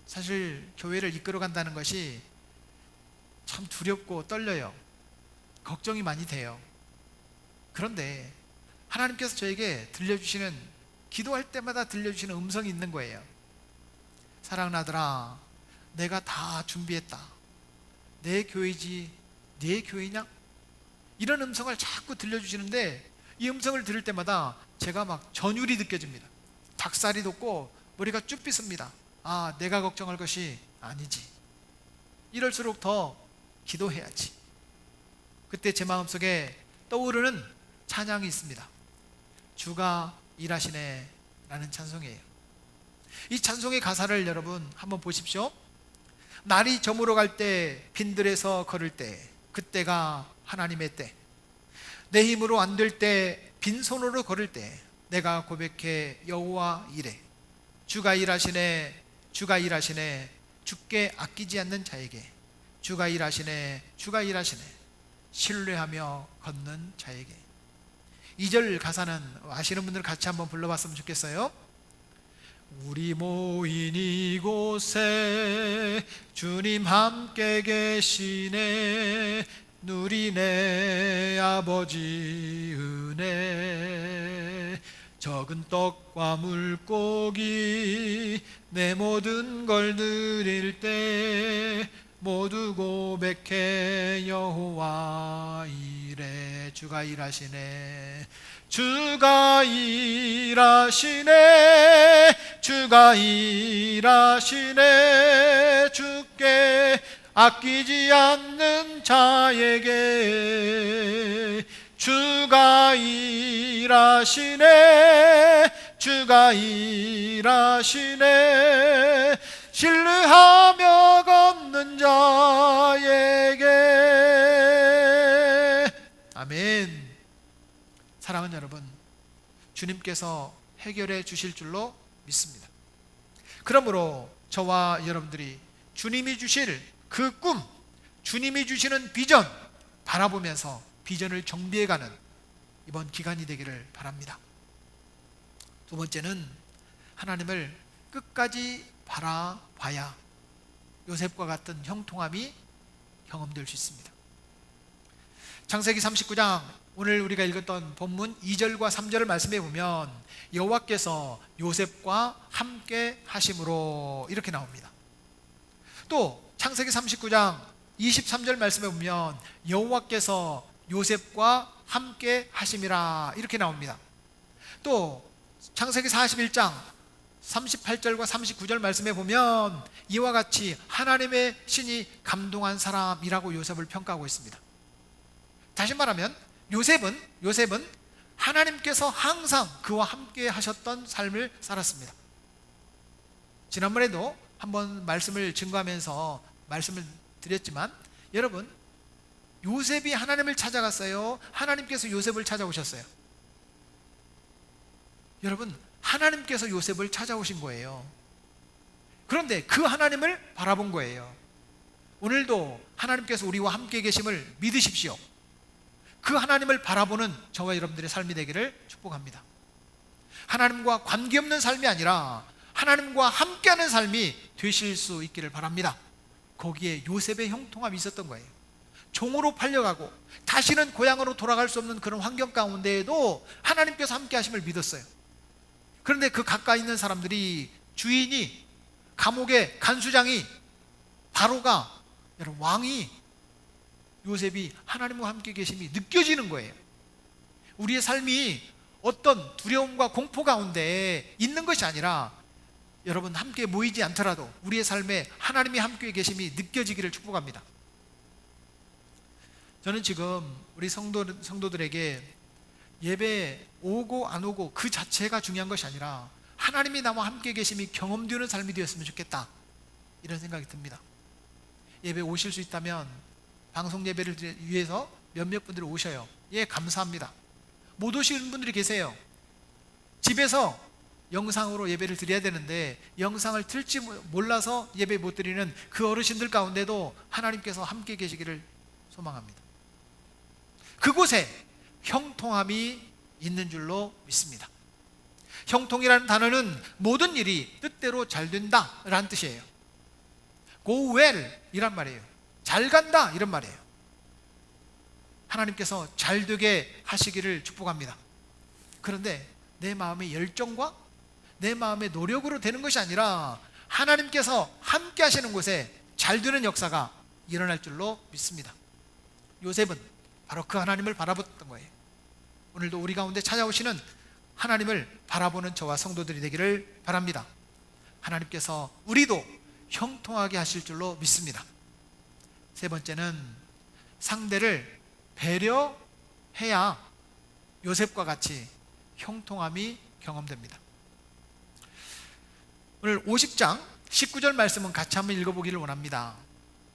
사실 교회를 이끌어 간다는 것이 참 두렵고 떨려요. 걱정이 많이 돼요. 그런데 하나님께서 저에게 들려주시는, 기도할 때마다 들려주시는 음성이 있는 거예요. 사랑하는 아들아, 내가 다 준비했다. 내 교회지 네 교회냐? 이런 음성을 자꾸 들려주시는데, 이 음성을 들을 때마다 제가 막 전율이 느껴집니다. 닭살이 돋고 머리가 쭉 빗습니다. 아, 내가 걱정할 것이 아니지. 이럴수록 더 기도해야지. 그때 제 마음속에 떠오르는 찬양이 있습니다. 주가 일하시네 라는 찬송이에요. 이 찬송의 가사를 여러분 한번 보십시오. 날이 저물어 갈 때, 빈들에서 걸을 때, 그때가 하나님의 때. 내 힘으로 안 될 때, 빈손으로 걸을 때 내가 고백해 여호와 이래. 주가 일하시네, 주가 일하시네, 주께 아끼지 않는 자에게. 주가 일하시네, 주가 일하시네, 신뢰하며 걷는 자에게. 2절 가사는 아시는 분들 같이 한번 불러봤으면 좋겠어요. 우리 모인 이곳에 주님 함께 계시네, 누리네 아버지 은혜. 적은 떡과 물고기 내 모든 걸 드릴 때 모두 고백해 여호와 이래. 주가 일하시네, 주가 일하시네, 주가 일하시네, 주께 아끼지 않는 자에게. 주가 일하시네, 주가 일하시네, 신뢰하며 걷는 자에게. 아멘. 사랑하는 여러분, 주님께서 해결해 주실 줄로 믿습니다. 그러므로 저와 여러분들이 주님이 주실 그 꿈, 주님이 주시는 비전 바라보면서 비전을 정비해가는 이번 기간이 되기를 바랍니다. 두 번째는 하나님을 끝까지 바라봐야 요셉과 같은 형통함이 경험될 수 있습니다. 창세기 39장, 오늘 우리가 읽었던 본문 2절과 3절을 말씀해 보면 여호와께서 요셉과 함께 하심으로 이렇게 나옵니다. 또 창세기 39장 23절 말씀해 보면 여호와께서 요셉과 함께 하심이라 이렇게 나옵니다. 또 창세기 41장 38절과 39절 말씀해 보면 이와 같이 하나님의 신이 감동한 사람이라고 요셉을 평가하고 있습니다. 다시 말하면 요셉은 하나님께서 항상 그와 함께 하셨던 삶을 살았습니다. 지난번에도 한번 말씀을 증거하면서 말씀을 드렸지만, 여러분, 요셉이 하나님을 찾아갔어요? 하나님께서 요셉을 찾아오셨어요? 여러분, 하나님께서 요셉을 찾아오신 거예요. 그런데 그 하나님을 바라본 거예요. 오늘도 하나님께서 우리와 함께 계심을 믿으십시오. 그 하나님을 바라보는 저와 여러분들의 삶이 되기를 축복합니다. 하나님과 관계없는 삶이 아니라 하나님과 함께하는 삶이 되실 수 있기를 바랍니다. 거기에 요셉의 형통함이 있었던 거예요. 종으로 팔려가고 다시는 고향으로 돌아갈 수 없는 그런 환경 가운데에도 하나님께서 함께 하심을 믿었어요. 그런데 그 가까이 있는 사람들이, 주인이, 감옥의 간수장이 바로가, 여러분, 왕이 요셉이 하나님과 함께 계심이 느껴지는 거예요. 우리의 삶이 어떤 두려움과 공포 가운데 있는 것이 아니라, 여러분, 함께 모이지 않더라도 우리의 삶에 하나님이 함께 계심이 느껴지기를 축복합니다. 저는 지금 우리 성도들에게 예배 오고 안 오고 그 자체가 중요한 것이 아니라 하나님이 나와 함께 계심이 경험되는 삶이 되었으면 좋겠다, 이런 생각이 듭니다. 예배 오실 수 있다면 방송 예배를 위해서 몇몇 분들이 오셔요. 예, 감사합니다. 못 오시는 분들이 계세요. 집에서 영상으로 예배를 드려야 되는데 영상을 틀지 몰라서 예배 못 드리는 그 어르신들 가운데도 하나님께서 함께 계시기를 소망합니다. 그곳에 형통함이 있는 줄로 믿습니다. 형통이라는 단어는 모든 일이 뜻대로 잘 된다 라는 뜻이에요. Go well 이란 말이에요. 잘 간다 이런 말이에요. 하나님께서 잘 되게 하시기를 축복합니다. 그런데 내 마음의 열정과 내 마음의 노력으로 되는 것이 아니라 하나님께서 함께 하시는 곳에 잘 되는 역사가 일어날 줄로 믿습니다. 요셉은 바로 그 하나님을 바라봤던 거예요. 오늘도 우리 가운데 찾아오시는 하나님을 바라보는 저와 성도들이 되기를 바랍니다. 하나님께서 우리도 형통하게 하실 줄로 믿습니다. 세 번째는 상대를 배려해야 요셉과 같이 형통함이 경험됩니다. 오늘 50장 19절 말씀은 같이 한번 읽어보기를 원합니다.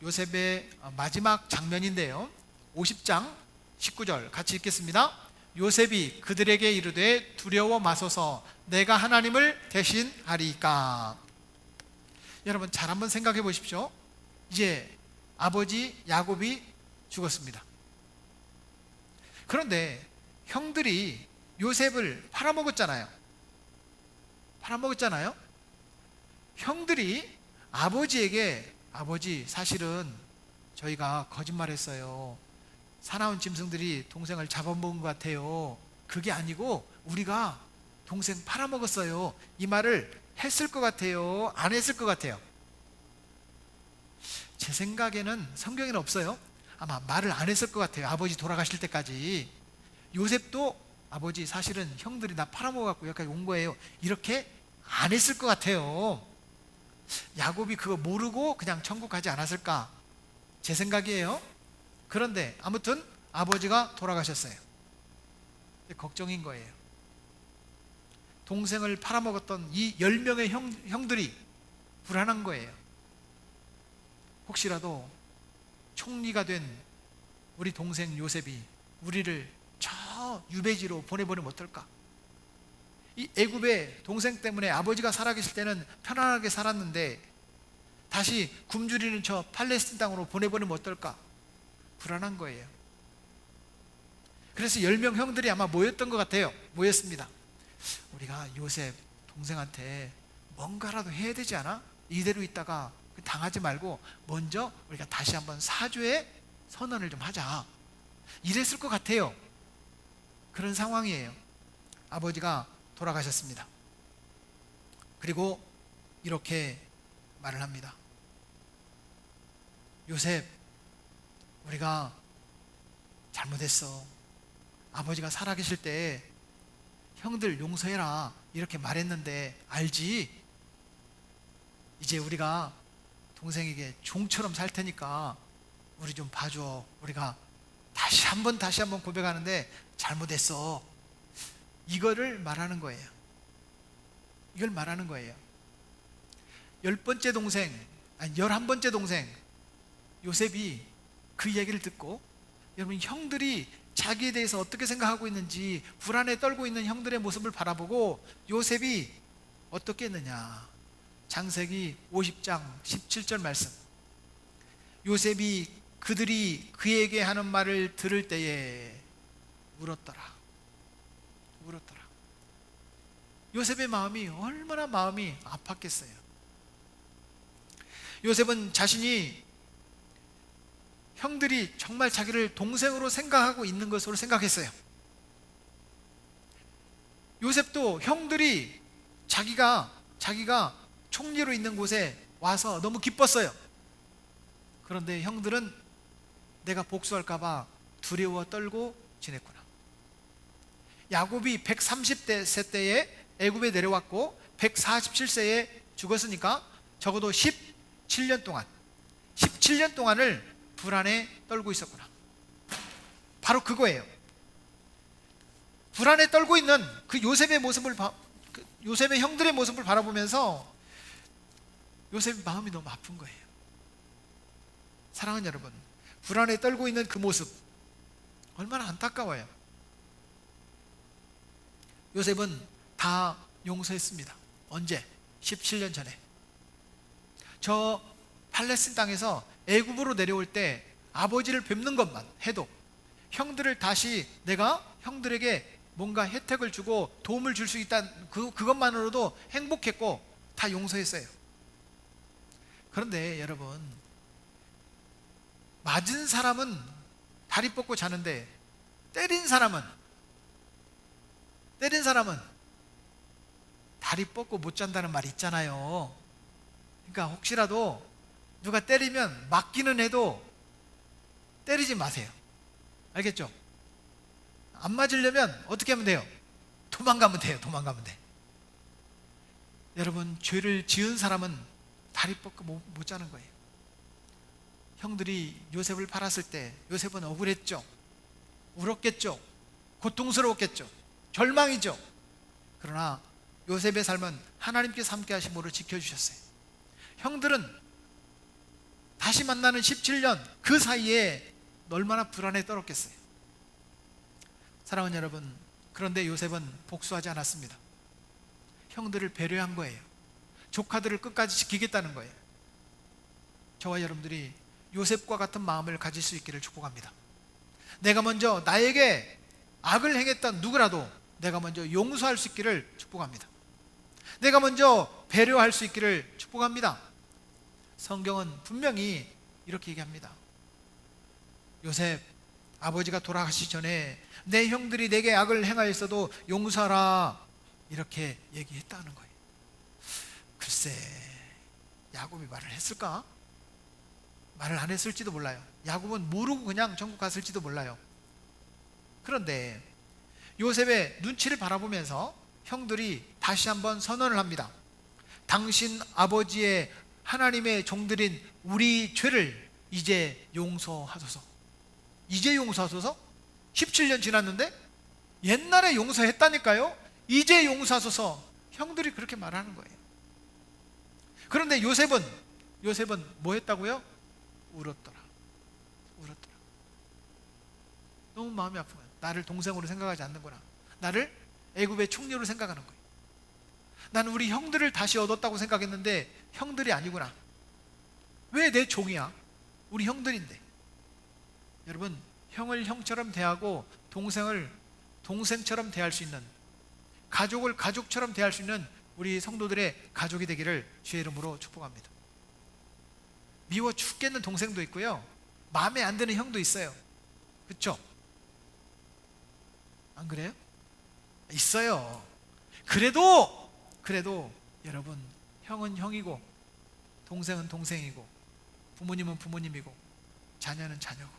요셉의 마지막 장면인데요, 50장 19절 같이 읽겠습니다. 요셉이 그들에게 이르되 두려워 마소서, 내가 하나님을 대신하리이까. 여러분, 잘 한번 생각해 보십시오. 이제 아버지 야곱이 죽었습니다. 그런데 형들이 요셉을 팔아먹었잖아요. 형들이 아버지에게, 아버지, 사실은 저희가 거짓말했어요. 사나운 짐승들이 동생을 잡아먹은 것 같아요. 그게 아니고 우리가 동생 팔아먹었어요, 이 말을 했을 것 같아요, 안 했을 것 같아요? 제 생각에는 성경에는 없어요. 아마 말을 안 했을 것 같아요. 아버지 돌아가실 때까지 요셉도 아버지, 사실은 형들이 나 팔아먹어갖고 여기까지 온 거예요, 이렇게 안 했을 것 같아요. 야곱이 그거 모르고 그냥 천국 가지 않았을까, 제 생각이에요. 그런데 아무튼 아버지가 돌아가셨어요. 걱정인 거예요. 동생을 팔아먹었던 이 10명의 형들이 불안한 거예요. 혹시라도 총리가 된 우리 동생 요셉이 우리를 저 유배지로 보내버리면 어떨까? 이 애굽의 동생 때문에 아버지가 살아계실 때는 편안하게 살았는데 다시 굶주리는 저 팔레스틴 땅으로 보내버리면 어떨까? 불안한 거예요. 그래서 10명 형들이 아마 모였던 것 같아요. 모였습니다. 우리가 요셉 동생한테 뭔가라도 해야 되지 않아? 이대로 있다가 당하지 말고 먼저 우리가 다시 한번 사죄의 선언을 좀 하자, 이랬을 것 같아요. 그런 상황이에요. 아버지가 돌아가셨습니다. 그리고 이렇게 말을 합니다. 요셉, 우리가 잘못했어. 아버지가 살아계실 때 형들 용서해라 이렇게 말했는데 알지? 이제 우리가 동생에게 종처럼 살 테니까 우리 좀 봐줘. 우리가 다시 한번 고백하는데 잘못했어. 이거를 말하는 거예요. 이걸 말하는 거예요. 10번째 동생, 아니 11번째 동생 요셉이 그 얘기를 듣고, 여러분, 형들이 자기에 대해서 어떻게 생각하고 있는지 불안에 떨고 있는 형들의 모습을 바라보고 요셉이 어떻게 했느냐. 창세기 50장 17절 말씀. 요셉이 그들이 그에게 하는 말을 들을 때에 울었더라. 요셉의 마음이 얼마나 마음이 아팠겠어요. 요셉은 자신이 형들이 정말 자기를 동생으로 생각하고 있는 것으로 생각했어요. 요셉도 형들이 자기가 총리로 있는 곳에 와서 너무 기뻤어요. 그런데 형들은 내가 복수할까 봐 두려워 떨고 지냈구나. 야곱이 130세 때에 애굽에 내려왔고 147세에 죽었으니까 적어도 17년 동안을 불안에 떨고 있었구나. 바로 그거예요. 불안에 떨고 있는 그 요셉의 요셉의 형들의 모습을 바라보면서 요셉의 마음이 너무 아픈 거예요. 사랑하는 여러분, 불안에 떨고 있는 그 모습 얼마나 안타까워요. 요셉은 다 용서했습니다. 언제? 17년 전에. 저 팔레스틴 땅에서 애굽으로 내려올 때 아버지를 뵙는 것만 해도 형들을 다시 내가 형들에게 뭔가 혜택을 주고 도움을 줄 수 있다는 그것만으로도 행복했고 다 용서했어요. 그런데 여러분, 맞은 사람은 다리 뻗고 자는데 때린 사람은 다리 뻗고 못 잔다는 말이 있잖아요. 그러니까 혹시라도 누가 때리면 맞기는 해도 때리지 마세요. 알겠죠? 안 맞으려면 어떻게 하면 돼요? 도망가면 돼요. 여러분, 죄를 지은 사람은 다리 뻗고 못 자는 거예요. 형들이 요셉을 팔았을 때 요셉은 억울했죠. 울었겠죠. 고통스러웠겠죠. 절망이죠. 그러나 요셉의 삶은 하나님께서 함께 하심으로 지켜주셨어요. 형들은 다시 만나는 17년 그 사이에 얼마나 불안에 떨었겠어요. 사랑하는 여러분, 그런데 요셉은 복수하지 않았습니다. 형들을 배려한 거예요. 조카들을 끝까지 지키겠다는 거예요. 저와 여러분들이 요셉과 같은 마음을 가질 수 있기를 축복합니다. 내가 먼저 나에게 악을 행했던 누구라도 내가 먼저 용서할 수 있기를 축복합니다. 내가 먼저 배려할 수 있기를 축복합니다. 성경은 분명히 이렇게 얘기합니다. 요셉, 아버지가 돌아가시기 전에 내 형들이 내게 악을 행하였어도 용서하라, 이렇게 얘기했다는 거예요. 글쎄, 야곱이 말을 했을까? 말을 안 했을지도 몰라요. 야곱은 모르고 그냥 천국 갔을지도 몰라요. 그런데 요셉의 눈치를 바라보면서 형들이 다시 한번 선언을 합니다. 당신 아버지의 하나님의 종들인 우리 죄를 이제 용서하소서. 이제 용서하소서? 17년 지났는데 옛날에 용서했다니까요. 이제 용서하소서. 형들이 그렇게 말하는 거예요. 그런데 요셉은 뭐 했다고요? 울었더라. 너무 마음이 아픈 거예요. 나를 동생으로 생각하지 않는구나. 나를 애굽의 총리로 생각하는 거예요. 나는 우리 형들을 다시 얻었다고 생각했는데 형들이 아니구나. 왜 내 종이야? 우리 형들인데. 여러분, 형을 형처럼 대하고 동생을 동생처럼 대할 수 있는, 가족을 가족처럼 대할 수 있는 우리 성도들의 가족이 되기를 주의 이름으로 축복합니다. 미워 죽겠는 동생도 있고요, 마음에 안 드는 형도 있어요. 그렇죠? 안 그래요? 있어요. 그래도 여러분, 형은 형이고 동생은 동생이고 부모님은 부모님이고 자녀는 자녀고,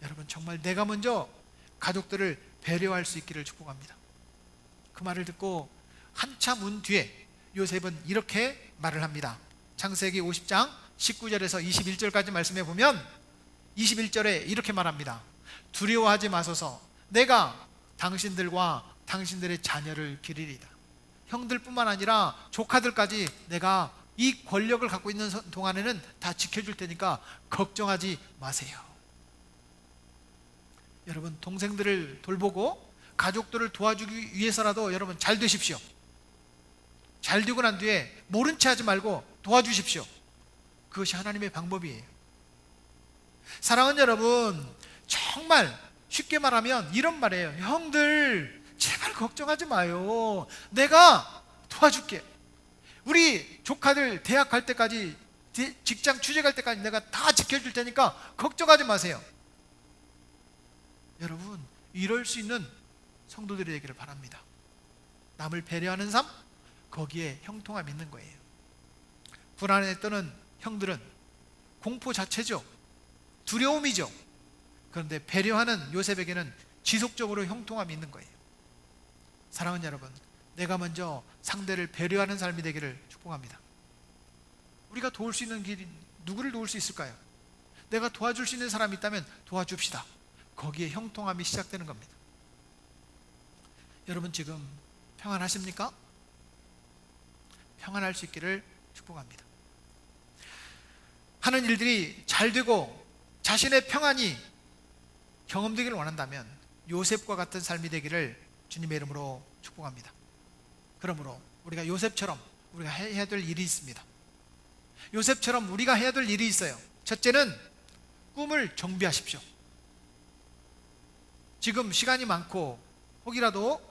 여러분 정말 내가 먼저 가족들을 배려할 수 있기를 축복합니다. 그 말을 듣고 한참 운 뒤에 요셉은 이렇게 말을 합니다. 창세기 50장 19절에서 21절까지 말씀해 보면 21절에 이렇게 말합니다. 두려워하지 마소서. 내가 당신들과 당신들의 자녀를 기리리다. 형들뿐만 아니라 조카들까지 내가 이 권력을 갖고 있는 동안에는 다 지켜줄 테니까 걱정하지 마세요. 여러분, 동생들을 돌보고 가족들을 도와주기 위해서라도 여러분 잘 되십시오. 잘 되고 난 뒤에 모른 체 하지 말고 도와주십시오. 그것이 하나님의 방법이에요. 사랑하는 여러분, 정말 쉽게 말하면 이런 말이에요. 형들 제발 걱정하지 마요. 내가 도와줄게. 우리 조카들 대학 갈 때까지, 직장 취직 갈 때까지 내가 다 지켜줄 테니까 걱정하지 마세요. 여러분, 이럴 수 있는 성도들이 되기를 바랍니다. 남을 배려하는 삶, 거기에 형통함이 있는 거예요. 불안에 떠는 형들은 공포 자체죠. 두려움이죠. 그런데 배려하는 요셉에게는 지속적으로 형통함이 있는 거예요. 사랑하는 여러분, 내가 먼저 상대를 배려하는 삶이 되기를 축복합니다. 우리가 도울 수 있는 길이 누구를 도울 수 있을까요? 내가 도와줄 수 있는 사람이 있다면 도와줍시다. 거기에 형통함이 시작되는 겁니다. 여러분 지금 평안하십니까? 평안할 수 있기를 축복합니다. 하는 일들이 잘 되고 자신의 평안이 경험되기를 원한다면 요셉과 같은 삶이 되기를 주님의 이름으로 축복합니다. 그러므로 우리가 요셉처럼 우리가 해야 될 일이 있습니다. 요셉처럼 우리가 해야 될 일이 있어요. 첫째는 꿈을 정비하십시오. 지금 시간이 많고 혹이라도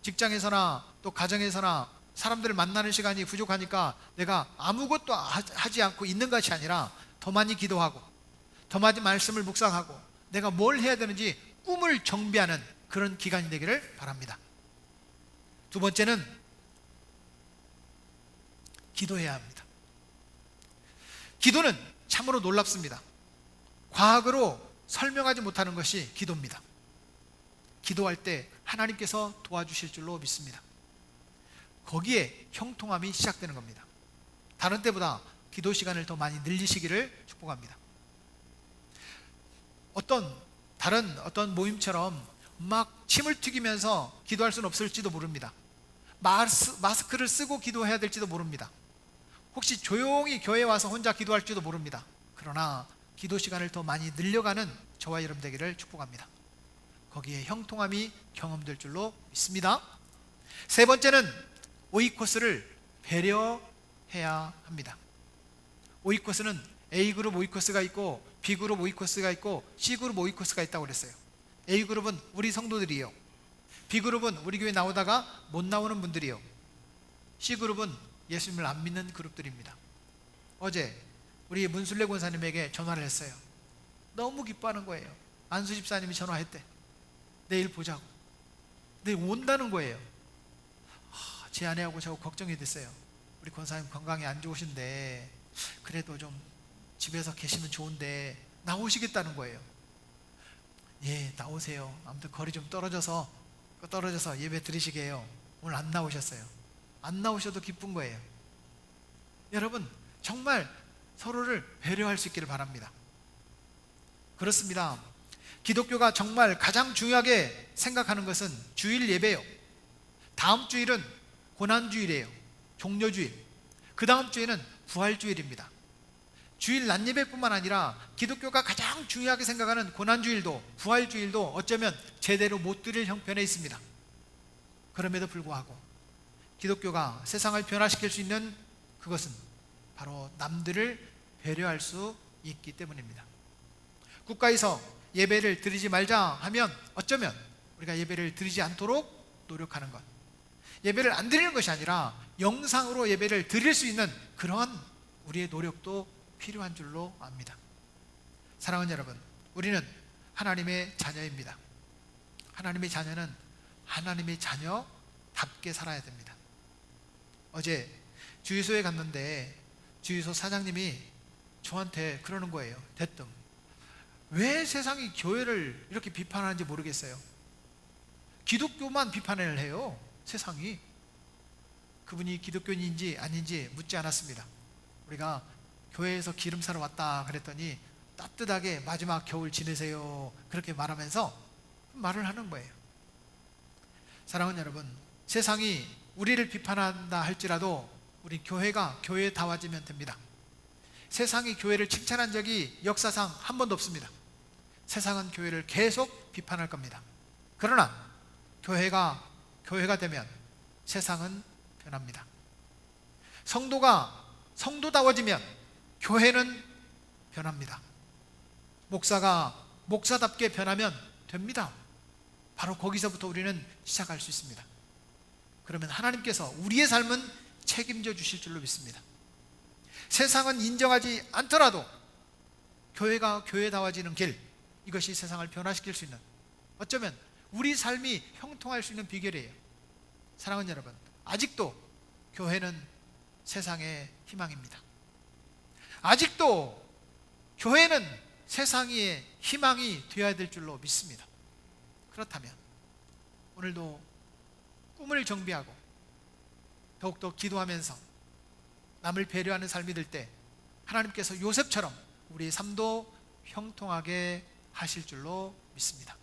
직장에서나 또 가정에서나 사람들을 만나는 시간이 부족하니까 내가 아무것도 하지 않고 있는 것이 아니라 더 많이 기도하고 더 많이 말씀을 묵상하고 내가 뭘 해야 되는지 꿈을 정비하는 그런 기간이 되기를 바랍니다. 두 번째는 기도해야 합니다. 기도는 참으로 놀랍습니다. 과학으로 설명하지 못하는 것이 기도입니다. 기도할 때 하나님께서 도와주실 줄로 믿습니다. 거기에 형통함이 시작되는 겁니다. 다른 때보다 기도 시간을 더 많이 늘리시기를 축복합니다. 다른 어떤 모임처럼 막 침을 튀기면서 기도할 수는 없을지도 모릅니다. 마스크를 쓰고 기도해야 될지도 모릅니다. 혹시 조용히 교회에 와서 혼자 기도할지도 모릅니다. 그러나 기도 시간을 더 많이 늘려가는 저와 여러분 되기를 축복합니다. 거기에 형통함이 경험될 줄로 믿습니다. 세 번째는 오이코스를 배려해야 합니다. 오이코스는 A그룹 오이코스가 있고 B그룹 오이코스가 있고 C그룹 오이코스가 있다고 그랬어요. A그룹은 우리 성도들이요, B그룹은 우리 교회 나오다가 못 나오는 분들이요, C그룹은 예수님을 안 믿는 그룹들입니다. 어제 우리 문술래 권사님에게 전화를 했어요. 너무 기뻐하는 거예요. 안수 집사님이 전화했대. 내일 보자고. 내일 온다는 거예요. 제 아내하고 저 걱정이 됐어요. 우리 권사님 건강이 안 좋으신데 그래도 좀 집에서 계시면 좋은데 나오시겠다는 거예요. 예, 나오세요. 아무튼 거리 좀 떨어져서 예배 드리시게 해요. 오늘 안 나오셨어요. 안 나오셔도 기쁜 거예요. 여러분 정말 서로를 배려할 수 있기를 바랍니다. 그렇습니다. 기독교가 정말 가장 중요하게 생각하는 것은 주일 예배요. 다음 주일은 고난주일이에요. 종료주일. 그 다음 주에는 부활주일입니다. 주일 낮예배뿐만 아니라 기독교가 가장 중요하게 생각하는 고난주일도 부활주일도 어쩌면 제대로 못 드릴 형편에 있습니다. 그럼에도 불구하고 기독교가 세상을 변화시킬 수 있는 그것은 바로 남들을 배려할 수 있기 때문입니다. 국가에서 예배를 드리지 말자 하면 어쩌면 우리가 예배를 드리지 않도록 노력하는 것, 예배를 안 드리는 것이 아니라 영상으로 예배를 드릴 수 있는 그러한 우리의 노력도 필요한 줄로 압니다. 사랑하는 여러분, 우리는 하나님의 자녀입니다. 하나님의 자녀는 하나님의 자녀답게 살아야 됩니다. 어제 주유소에 갔는데 주유소 사장님이 저한테 그러는 거예요. 대뜸 왜 세상이 교회를 이렇게 비판하는지 모르겠어요. 기독교만 비판을 해요. 세상이. 그분이 기독교인인지 아닌지 묻지 않았습니다. 우리가 교회에서 기름 사러 왔다 그랬더니 따뜻하게 마지막 겨울 지내세요 그렇게 말하면서 말을 하는 거예요. 사랑하는 여러분, 세상이 우리를 비판한다 할지라도 우리 교회가 교회다워지면 됩니다. 세상이 교회를 칭찬한 적이 역사상 한 번도 없습니다. 세상은 교회를 계속 비판할 겁니다. 그러나 교회가 되면 세상은 변합니다. 성도가 성도다워지면 교회는 변합니다. 목사가 목사답게 변하면 됩니다. 바로 거기서부터 우리는 시작할 수 있습니다. 그러면 하나님께서 우리의 삶은 책임져 주실 줄로 믿습니다. 세상은 인정하지 않더라도 교회가 교회다워지는 길, 이것이 세상을 변화시킬 수 있는, 어쩌면 우리 삶이 형통할 수 있는 비결이에요. 사랑하는 여러분, 아직도 교회는 세상의 희망입니다. 아직도 교회는 세상의 희망이 되어야 될 줄로 믿습니다. 그렇다면 오늘도 꿈을 정비하고 더욱더 기도하면서 남을 배려하는 삶이 될 때 하나님께서 요셉처럼 우리의 삶도 형통하게 하실 줄로 믿습니다.